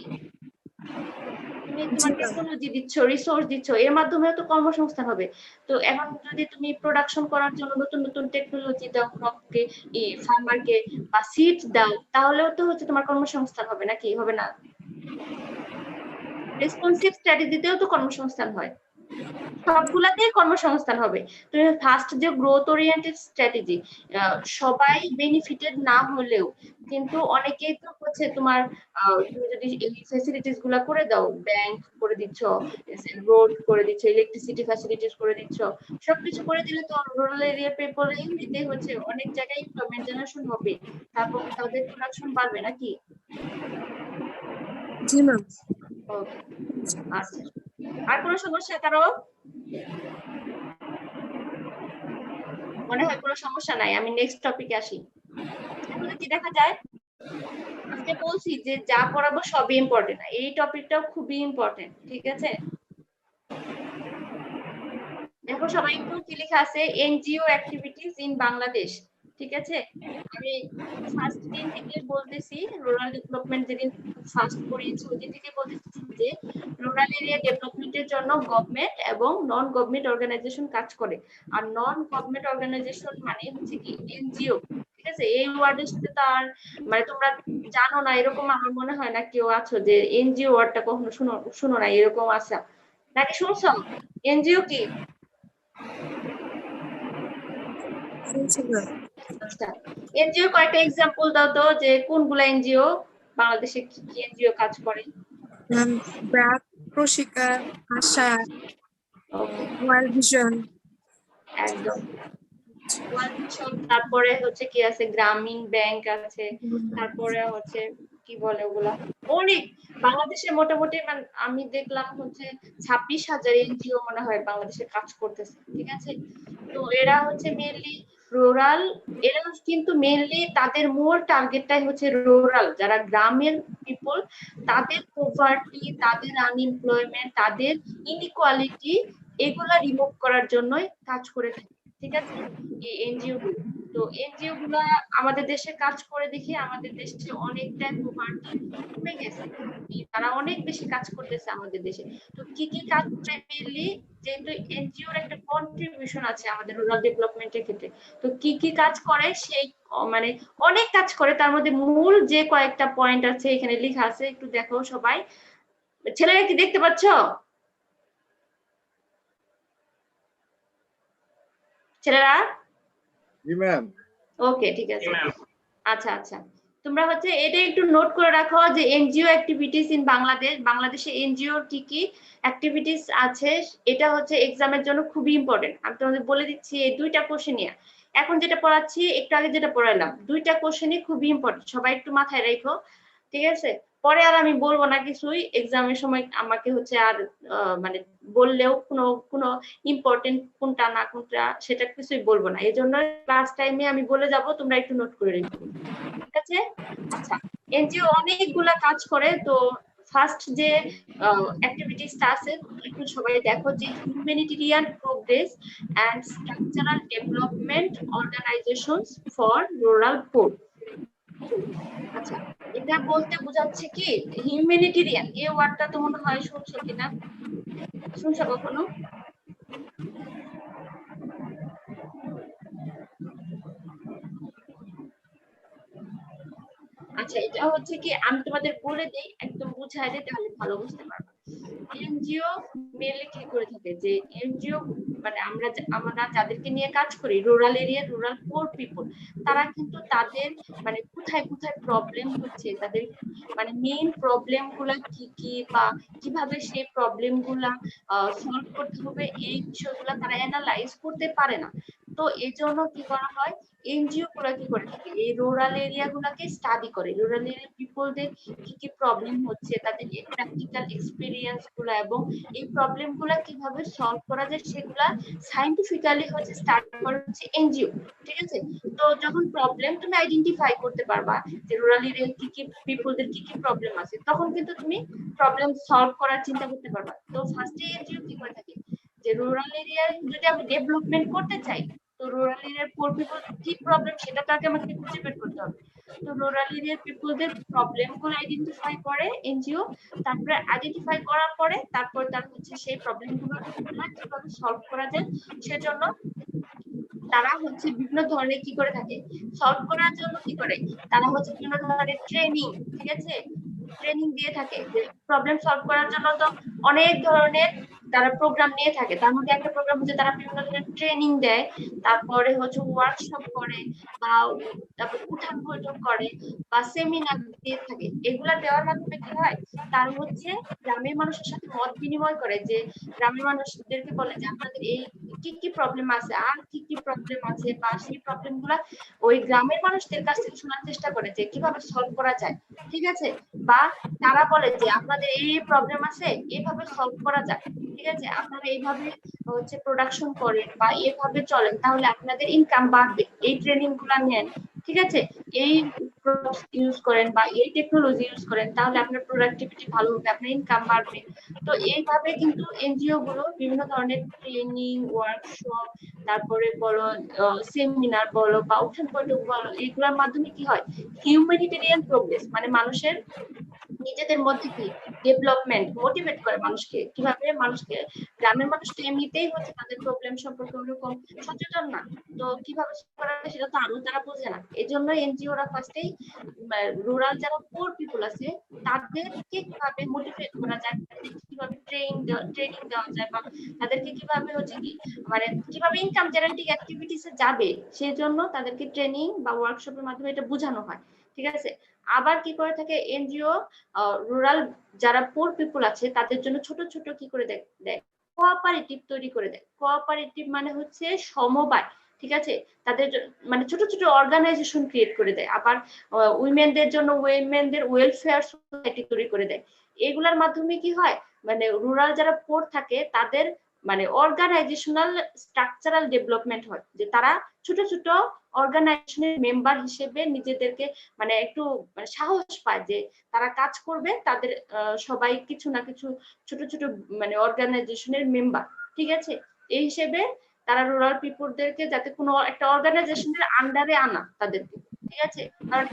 Speaker 1: তুমি তোমার টেকনোলজি দিচ্ছ, রিসোর্স দিচ্ছ, এর মাধ্যমে তো কর্মসংস্থান হবে। তো এখন যদি তুমি প্রোডাকশন করার জন্য নতুন নতুন টেকনোলজি দাও ক্রপকে, ফার্মারকে বা সিড দাও, তাহলেও তো হচ্ছে তোমার কর্মসংস্থান হবে নাকি? হবে না? রেসপন্সিভ স্ট্র্যাটেজিতেও তো কর্মসংস্থান হয়, সবগুলাতেই কর্মসংস্থান হবে। তুমি ফার্স্ট যে গ্রোথ ওরিয়েন্টেড স্ট্র্যাটেজি, সবাই বেনিফিটেড না হলেও কিন্তু অনেকেই তো হচ্ছে তোমার তুমি যদি এই ফ্যাসিলিটিস গুলা করে দাও, ব্যাংক করে দিচ্ছ, রোড করে দিচ্ছ, ইলেকট্রিসিটি ফ্যাসিলিটিস করে দিচ্ছ, সবকিছু করে দিলে তো রুরাল এরিয়া পিপল এমনিতে হচ্ছে অনেক জায়গায় এমপ্লয়মেন্ট জেনারেশন হবে, তারপর তাদের প্রোডাকশন বাড়বে নাকি?
Speaker 2: জি ম্যাম।
Speaker 1: ওকে, আচ্ছা, আর কোনো সমস্যা কারো? মনে হয় কোনো সমস্যা নাই, আমি নেক্সট টপিকে আসি। এখন কি দেখা যায়, আজকে বলছি যে যা পড়াবো সবই ইম্পর্টেন্ট, এই টপিকটাও খুবই ইম্পর্টেন্ট, ঠিক আছে। দেখো সবাই একটু কি লেখা আছে, এনজিও অ্যাক্টিভিটিস ইন বাংলাদেশ, ঠিক আছে। আমি ফার্স্ট দিন থেকে বলতেছি, রুরাল ডেভেলপমেন্ট যেদিন ফার্স্ট পড়িয়েছি ওই দিন থেকে বলতেছি যে রুরাল এরিয়া ডেভেলপমেন্টের জন্য গভর্নমেন্ট এবং নন গভর্নমেন্ট অর্গানাইজেশন কাজ করে। আর নন গভর্নমেন্ট অর্গানাইজেশন মানে হচ্ছে কি এনজিও, ঠিক আছে। এই ওয়ার্ডের সাথে তো আর মানে তোমরা জানো না এরকম আমার মনে হয় না কেউ আছো যে এনজিও ওয়ার্ডটা কখনো শুনো না, এরকম আছে নাকি? শুনছো এনজিও কি? আচ্ছা, এনজিও কয়েকটা এক্সাম্পল দাও তো, যে কোনগুলা এনজিও বাংলাদেশে কি কি এনজিও কাজ করে?
Speaker 2: ব্র্যাক, প্রশিকা, আশা, ওয়ার্ল্ড ভিশন।
Speaker 1: একদম ওয়ার্ল্ড ভিশন, তারপরে হচ্ছে কি আছে, গ্রামীণ ব্যাংক আছে, তারপরে হচ্ছে কি বলে ওগুলা অনেক। বাংলাদেশে মোটামুটি আমি দেখলাম হচ্ছে 26,000 এনজিও মনে হয় বাংলাদেশে কাজ করতেছে, ঠিক আছে। তো এরা হচ্ছে মেইনলি রুরাল, এরা কিন্তু মেইনলি তাদের মূল টার্গেটটাই হচ্ছে রুরাল, যারা গ্রামের পিপল, তাদের পভার্টি, তাদের আনএমপ্লয়মেন্ট, তাদের ইনইকুয়ালিটি, এগুলা রিমুভ করার জন্যই কাজ করে থাকে, ঠিক আছে এই এনজিও গুলো। তো এনজিও গুলা আমাদের দেশে কাজ করে দেখি আমাদের দেশে অনেকটাই পভার্টি কমে গেছে, তারা অনেক বেশি কাজ করতেছে আমাদের দেশে। তো কি কি কাজ করে মেইনলি, যেহেতু এনজিওর একটা কন্ট্রিবিউশন আছে আমাদের রুরাল ডেভেলপমেন্টের ক্ষেত্রে, তো কি কি কাজ করে সেই মানে অনেক কাজ করে, তার মধ্যে মূল যে কয়েকটা পয়েন্ট আছে এখানে লেখা আছে, একটু দেখো সবাই। ছেলেরা কি দেখতে পাচ্ছ? ছেলেরা?
Speaker 8: জি ম্যাম।
Speaker 1: ওকে, ঠিক আছে।
Speaker 3: ম্যাম
Speaker 1: আচ্ছা আচ্ছা, তোমরা হচ্ছে এটা একটু নোট করে রাখো যে এনজিও অ্যাক্টিভিটিস ইন বাংলাদেশ, বাংলাদেশে এনজিওর কি কি অ্যাক্টিভিটিস আছে, এটা হচ্ছে এক্সামের জন্য খুবই ইম্পর্টেন্ট। আমি তোমাদের বলে দিচ্ছি এই দুইটা কোশ্চেন, এখন যেটা পড়াচ্ছি একটু আগে যেটা পড়াইলাম, দুইটা কোশ্চেনই খুবই ইম্পর্টেন্ট, সবাই একটু মাথায় রাখো, ঠিক আছে? পরে আর আমি বলবো না কিছুই, এক্সামের সময় আমাকে হচ্ছে আর মানে বললেও কোনো ইম্পর্টেন্ট কোনটা না কোনটা সেটা কিছুই বলবো না, এই জন্য ক্লাস টাইমে আমি বলে যাব, তোমরা একটু নোট করে রেখো, ঠিক আছে? আচ্ছা, এনজিও অনেকগুলা কাজ করে, তো ফার্স্ট যে অ্যাক্টিভিটিসটা আছে একটু সবাই দেখো, যে humanitarian progress and structural development organisations for rural poor. আচ্ছা, এটা বলতে বোঝাচ্ছে কি হিউম্যানিটেরিয়ান, এই ওয়ার্ডটা তো মনে হয় শুনছো কিনা, শুনছো কখনো? আচ্ছা, এটা হচ্ছে কি আমি তোমাদের বলে দেই, একদম বুঝাই দেই, তাহলে ভালো বুঝতে পারবে। এনজিও মেনলি কি করে থাকে, যে এনজিও মানে আমরা যাদেরকে নিয়ে কাজ করি, রুরাল এরিয়া, রুরাল পোর পিপল, তারা কিন্তু তাদের মানে কোথায় কোথায় প্রবলেম হচ্ছে, তাদের মানে মেইন প্রবলেম গুলা কি কি, বা কিভাবে সেই প্রবলেম গুলা সলভ করতে হবে, এই বিষয়গুলা তারা অ্যানালাইজ করতে পারে না। তো এই জন্য কি করা হয়, এনজিও গুলা কি করে থাকে, এই রুরাল এরিয়া গুলাকে স্টাডি করে, রুরাল এরিয়া পিপলদের কি কি প্রবলেম হচ্ছে, তাদের প্র্যাকটিক্যাল এক্সপেরিয়েন্স গুলা এবং এই প্রবলেম গুলা কিভাবে সলভ করা যায় সেগুলা সায়েন্টিফিক্যালি হচ্ছে স্টাডি করে হচ্ছে এনজিও, ঠিক আছে? তো যখন প্রবলেম তুমি আইডেন্টিফাই করতে পারবা যে রুরাল এরিয়ার কি কি পিপলদের কি কি প্রবলেম আছে, তখন কিন্তু তুমি প্রবলেম সলভ করার চিন্তা করতে পারবা। তো ফার্স্টে এনজিও কি করে থাকে, যে রুরাল এরিয়ার যদি আমি ডেভেলপমেন্ট করতে চাই, তো রুরাল এরিয়ার পোর পিপল কি প্রবলেম সেটা তো আগে আমাকে খুঁজে বের করতে হবে। তো রুরাল এরিয়ার পিপলদের প্রবলেম গুলো আইডেন্টিফাই করে এনজিও, তারপরে আইডেন্টিফাই করার পরে তারপর তার হচ্ছে সেই প্রবলেম গুলো কিভাবে সলভ করা যায় সেজন্য তারা হচ্ছে বিভিন্ন ধরনের কি করে থাকে, সলভ করার জন্য কি করে, তারা হচ্ছে বিভিন্ন ধরনের ট্রেনিং, ঠিক আছে, ট্রেনিং দিয়ে থাকে। যে প্রবলেম সলভ করার জন্য তো অনেক ধরনের তারা প্রোগ্রাম নিয়ে থাকে, তার মধ্যে একটা প্রোগ্রাম হচ্ছে তারা বিভিন্ন ধরনের ট্রেনিং দেয়, তারপরে হচ্ছে ওয়ার্কশপ করে, বা তারপর উঠান বৈঠক করে, বা সেমিনার দিয়ে থাকে। এগুলা দেওয়ার মাধ্যমে কি হয়, তার হচ্ছে গ্রামের মানুষের সাথে মত বিনিময় করে, যে গ্রামের মানুষদেরকে বলে যে আপনাদের এই কি কি প্রবলেম আছে, আর কি কি প্রবলেম আছে, বা সেই প্রবলেম গুলা ওই গ্রামের মানুষদের কাছ থেকে শোনার চেষ্টা করে যে কিভাবে সলভ করা যায়, ঠিক আছে? বা তারা বলে যে আপনাদের এই প্রবলেম আছে, এইভাবে সলভ করা যায়, ঠিক আছে, আপনারা এইভাবে হচ্ছে প্রোডাকশন করেন বা এইভাবে চলেন, তাহলে আপনাদের ইনকাম বাড়বে, এই ট্রেনিং গুলা নেন, ঠিক আছে, এই প্রোডাক্টস ইউজ করেন বা এই টেকনোলজি ইউজ করেন, তাহলে আপনার প্রোডাক্টিভিটি ভালো হবে, আপনার ইনকাম বাড়বে। তো এইভাবে কিন্তু এনজিও গুলো বিভিন্ন ধরনের ট্রেনিং, ওয়ার্কশপ, তারপরে বলো সেমিনার বলো বা উঠান বৈঠক বলো, এগুলোর মাধ্যমে কি হয়, হিউম্যানিটেরিয়ান প্রোগ্রেস মানে মানুষের নিজেদের মধ্যে কি ডেভেলপমেন্ট মোটিভেট করে মানুষকে, কিভাবে মানুষকে, গ্রামের মানুষ তো এমনিতেই হচ্ছে তাদের প্রবলেম সম্পর্কে ওরকম সচেতন না, তো কিভাবে করা যায় সেটা তো আরো তারা বোঝে না। এই জন্য এনজিওরা ফার্স্টেই রুরাল যারা পোর পিপল আছে তাদেরকে কিভাবে মোটিভেট করা যায়, কিভাবে ট্রেনিং দেওয়া যায়, বা তাদেরকে কিভাবে হচ্ছে কি মানে কিভাবে ইনকাম জেনারেটিং অ্যাক্টিভিটিসে যাবে, সেই জন্য তাদেরকে ট্রেনিং বা ওয়ার্কশপের মাধ্যমে এটা বোঝানো হয়, ঠিক আছে? আবার কি করে থাকে এনজিও, রুরাল যারা পোর পিপল আছে তাদের জন্য ছোট ছোট কি করে দেয় কোঅপারেটিভ তৈরি করে দেয়। কোঅপারেটিভ মানে হচ্ছে সমবায়, ঠিক আছে, তাদের মানে ছোট ছোট অর্গানাইজেশন ক্রিয়েট করে দেয়। আবার উইমেনদের জন্য উইমেনদের ওয়েলফেয়ার সোসাইটি তৈরি করে দেয়। এগুলার মাধ্যমে কি হয়, মানে রুরাল যারা পোর থাকে তাদের মানে অর্গানাইজেশনাল স্ট্রাকচারাল ডেভেলপমেন্ট হয়, যে তারা ছোট ছোট অর্গানাইজেশনের মেম্বার হিসেবে নিজেদেরকে মানে একটু মানে সাহস পায় যে তারা কাজ করবে, তাদের সবাই কিছু না কিছু ছোট ছোট মানে অর্গানাইজেশনের মেম্বার, ঠিক আছে? এই হিসেবে তারা রুরাল পিপলদেরকে যাতে কোনো একটা অর্গানাইজেশনের আন্ডারে আনা তাদেরকে, ঠিক আছে, কারণ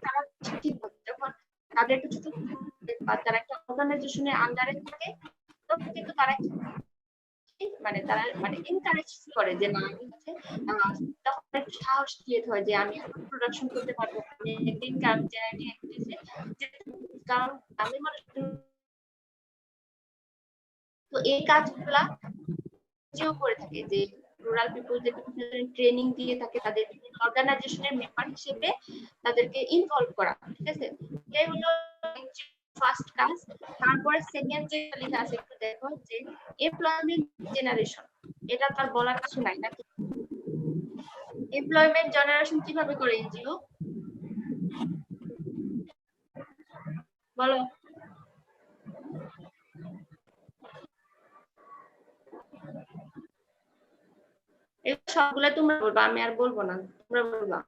Speaker 1: তারা ঠিক যখন তাদের একটা ছোট বা তারা একটা অর্গানাইজেশনের আন্ডারে থাকে, তখন কিন্তু তারা মানে তারা মানে এনকারেজ করে যে না আমি হচ্ছে তখন একটু সাহস ক্রিয়েট হয় যে আমি প্রোডাকশন করতে পারবো, ইনকাম জেনারেটিং অ্যাক্টিভিটিস, কারণ আমি মানুষ। তো এই কাজগুলা যেও করে থাকে যে রুরাল পিপলদের ট্রেনিং দিয়ে থাকে, তাদের অর্গানাইজেশনের মেম্বার হিসেবে তাদেরকে ইনভলভ করা, ঠিক আছে? এটাই হলো ফার্স্ট কাজ। তারপরে সেকেন্ড যে লেখা আছে একটু দেখো, যে এমপ্লয়মেন্ট জেনারেশন, এটা তার বলার কিছু নাই নাকি? এমপ্লয়মেন্ট জেনারেশন কিভাবে করে এনজিও, বলো? এগুলো সবগুলো তোমরা বলবা, আমি আর বলবো না, তোমরা বলবা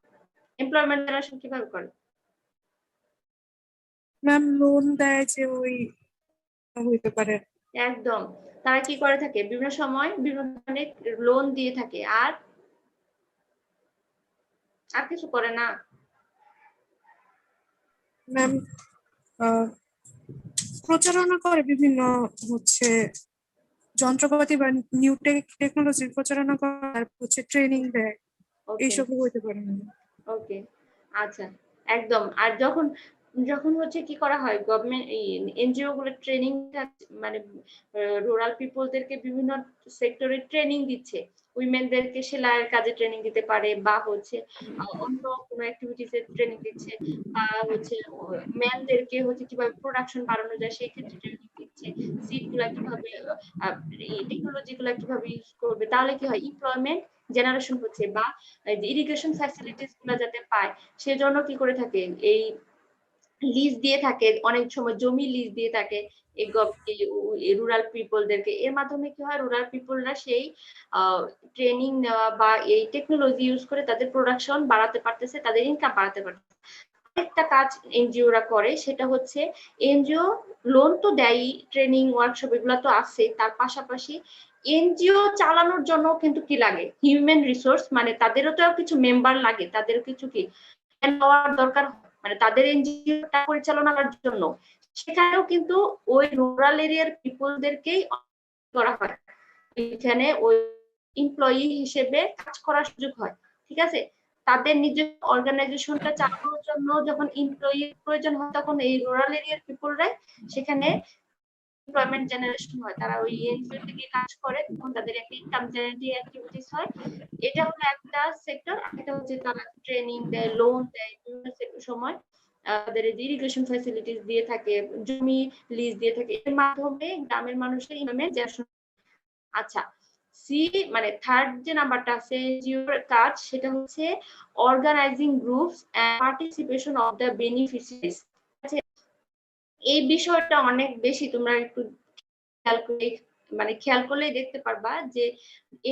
Speaker 1: এমপ্লয়মেন্ট জেনারেশন কিভাবে করে।
Speaker 2: ম্যাম লোন দেয় যে ওই হইতে পারে।
Speaker 1: একদম, তারা কি করে থাকে, বিভিন্ন সময় বিভিন্ন ধরনের লোন দিয়ে থাকে, আর আর কিছু করে না।
Speaker 2: ম্যাম প্রচারণা করে বিভিন্ন হচ্ছে যন্ত্রপাতি বা নিউ টেকনোলজির প্রচারণা করে, আর হচ্ছে ট্রেনিং দেয়,
Speaker 1: ওকে
Speaker 2: এইসব হইতে পারে না।
Speaker 1: ওকে, আচ্ছা, একদম। আর যখন যখন হচ্ছে কি করা হয়, গভর্নমেন্ট এনজিও গুলো ট্রেনিং, মানে রুরাল পিপলদেরকে বিভিন্ন সেক্টরে ট্রেনিং দিচ্ছে, উইমেনদেরকে সেলাইয়ের কাজে ট্রেনিং দিতে পারে, বা হচ্ছে অন্য কোনো অ্যাক্টিভিটিসে ট্রেনিং দিচ্ছে, বা হচ্ছে ম্যানদেরকে হচ্ছে কিভাবে প্রোডাকশন বাড়ানো যায় সেই ক্ষেত্রে ট্রেনিং দিচ্ছে, সিড গুলা কিভাবে, টেকনোলজি গুলা কিভাবে ইউজ করবে, তাহলে কি হয়, এমপ্লয়মেন্ট জেনারেশন হচ্ছে, বা ইরিগেশন ফ্যাসিলিটিস গুলা যাতে পায় সেজন্য কি করে থাকে, এই লিজ দিয়ে থাকে, অনেক সময় জমি লিজ দিয়ে থাকে এই রুরাল পিপলদেরকে। এর মাধ্যমে কি হয়, রুরাল পিপলরা সেই ট্রেনিং নেওয়া বা এই টেকনোলজি ইউজ করে তাদের প্রোডাকশন বাড়াতে পারতেছে, তাদের ইনকাম বাড়াতে পারতেছে। একটা কাজ এনজিওরা করে, সেটা হচ্ছে এনজিও লোন তো দেয়, ট্রেনিং ওয়ার্কশপ এগুলো তো আছে, তার পাশাপাশি এনজিও চালানোর জন্য কিন্তু কি লাগে, হিউম্যান রিসোর্স, মানে তাদেরও তো কিছু মেম্বার লাগে, তাদেরও কিছু কি হওয়ার দরকার, মানে তাদের এনজিওটা পরিচালনা করার জন্য সেখানেও কিন্তু ওই রুরাল এরিয়ার পিপলদেরকেই করা হয়, এখানে ওই এমপ্লয়ি হিসেবে কাজ করার সুযোগ হয়, ঠিক আছে? তাদের নিজের অর্গানাইজেশনটা চালানোর জন্য যখন এমপ্লয়ির প্রয়োজন হয়, তখন এই রুরাল এরিয়ার পিপলরা সেখানে এমপ্লয়মেন্ট জেনারেশন হয়, তারা ওই এনজিও থেকে কাজ করে, তখন তাদের একটা ইনকাম জেনারেটিং অ্যাক্টিভিটিস হয়। এটা হলো একটা সেক্টর। একটা হচ্ছে তারা ট্রেনিং দেয়, লোন দেয়, বিভিন্ন সময় তাদের ইরিগেশন ফ্যাসিলিটিস দিয়ে থাকে, জমি লিজ দিয়ে থাকে, এর মাধ্যমে গ্রামের মানুষের ইনকামের জেনারেশন। আচ্ছা, সি মানে থার্ড যে নাম্বারটা আছে এনজিওর কাজ, সেটা হচ্ছে organising groups and participation of the beneficiaries. এই বিষয়টা অনেক বেশি, তোমরা একটু খেয়াল করে, মানে খেয়াল করলেই দেখতে পারবা যে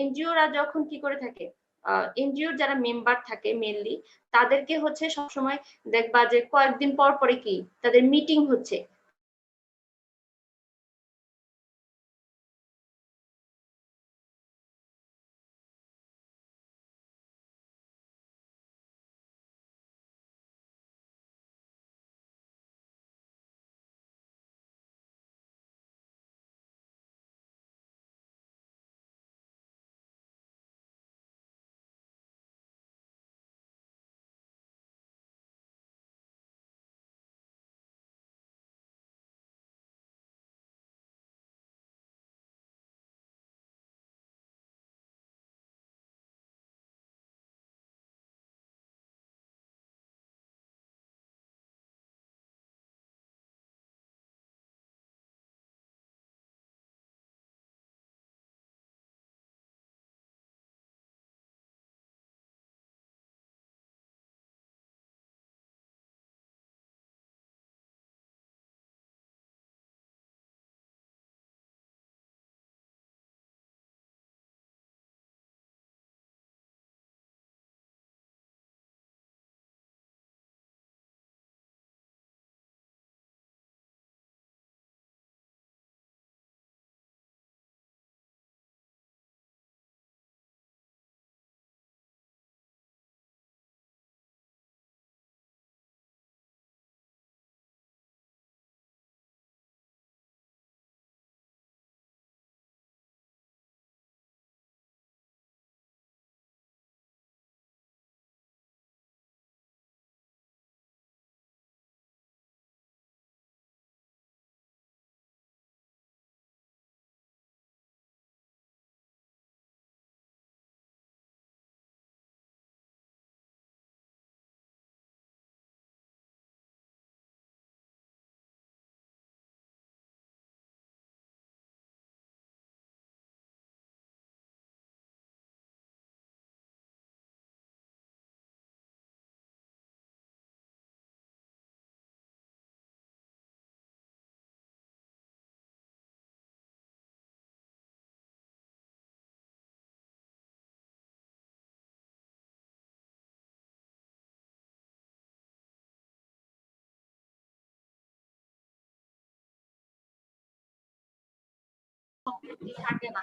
Speaker 1: এনজিওরা যখন কি করে থাকে, এনজিওর যারা মেম্বার থাকে মেনলি, তাদেরকে হচ্ছে সবসময় দেখবা যে কয়েকদিন পর পরে কি তাদের মিটিং হচ্ছে, সম্পত্তি থাকে না।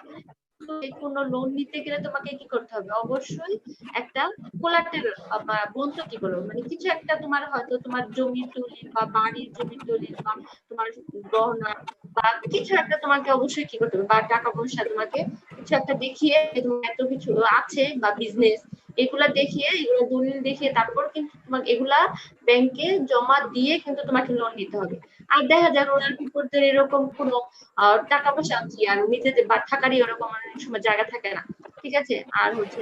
Speaker 1: তো এই কোনো লোন নিতে গেলে তোমাকে কি করতে হবে, অবশ্যই একটা কোলাটেরাল বন্ধক কি বলবো, মানে কিছু একটা তোমার হয়তো তোমার জমির দলিল বা বাড়ির জমির দলিল বা তোমার গহনা বা কিছু একটা তোমাকে অবশ্যই কি করতে হবে, বা টাকা পয়সা তোমাকে কিছু একটা দেখিয়ে তোমার এত কিছু আছে বা বিজনেস, এগুলা দেখিয়ে, এগুলো দলিল দেখিয়ে তারপর কিন্তু তোমাকে এগুলা ব্যাংকে জমা দিয়ে কিন্তু তোমাকে লোন নিতে হবে। আর দেখা যায় রুরাল পিপলদের এরকম কোনো টাকা পয়সা কি আর নিজেদের বা থাকারই ওরকম অনেক সময় জায়গা থাকে না, ঠিক আছে, আর হচ্ছে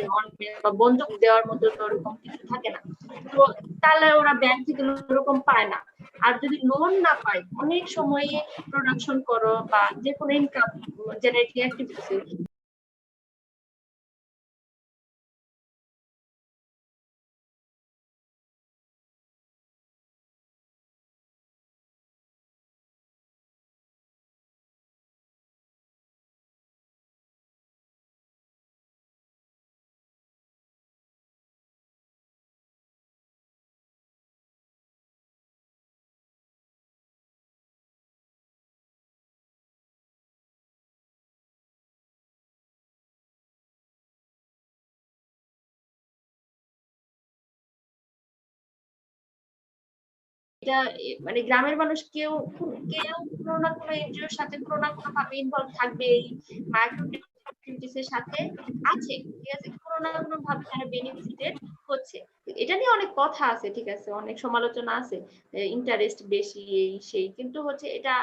Speaker 1: বা বন্ধক দেওয়ার মতো তো ওরকম কিছু থাকে না, তো তাহলে ওরা ব্যাংক থেকে ওরকম পায় না। আর যদি লোন না পায়, অনেক সময় প্রোডাকশন করো বা যে কোনো ইনকাম জেনারেটিং অ্যাক্টিভিটিস এটা মানে গ্রামের মানুষ কেউ কেউ কোনো না কোনো এনজিওর সাথে কোনো না কোনো ভাবে ইনভলভ থাকবে, এই মাইক্রো অ্যাক্টিভিটিস এর সাথে আছে, ঠিক আছে, কোনো না কোনো ভাবে তারা বেনিফিটেড হচ্ছে। এটা নিয়ে অনেক কথা আছে, ঠিক আছে, অনেক সমালোচনা আছে, ইন্টারেস্ট বেশি এই সেই, কিন্তু হচ্ছে এটা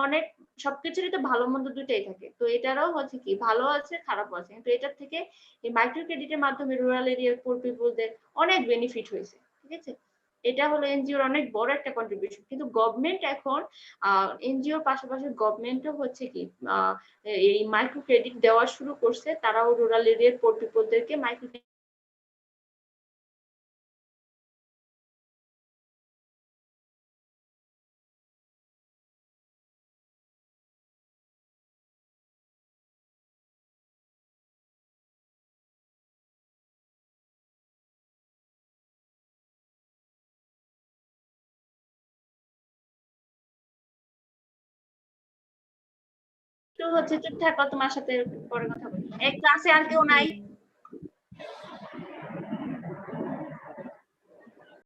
Speaker 1: অনেক সবকিছুরই তো ভালো মন্দ দুইটাই থাকে, তো এটারও হচ্ছে কি ভালো আছে খারাপ আছে, কিন্তু এটার থেকে এই মাইক্রো ক্রেডিটের মাধ্যমে রুরাল এরিয়ার পুর পিপলদের অনেক বেনিফিট হয়েছে, ঠিক আছে। এটা হলো এনজিওর অনেক বড় একটা কন্ট্রিবিউশন। কিন্তু গভর্নমেন্ট এখন এনজিওর পাশাপাশি গভর্নমেন্টও হচ্ছে কি এই মাইক্রো ক্রেডিট দেওয়া শুরু করছে, তারাও রুরাল এরিয়ার পোর পিপলদেরকে মাইক্রো হচ্ছে চুপ থাকো, তোমার সাথে পরে কথা বলি। এক ক্লাসে আর কেউ নাই?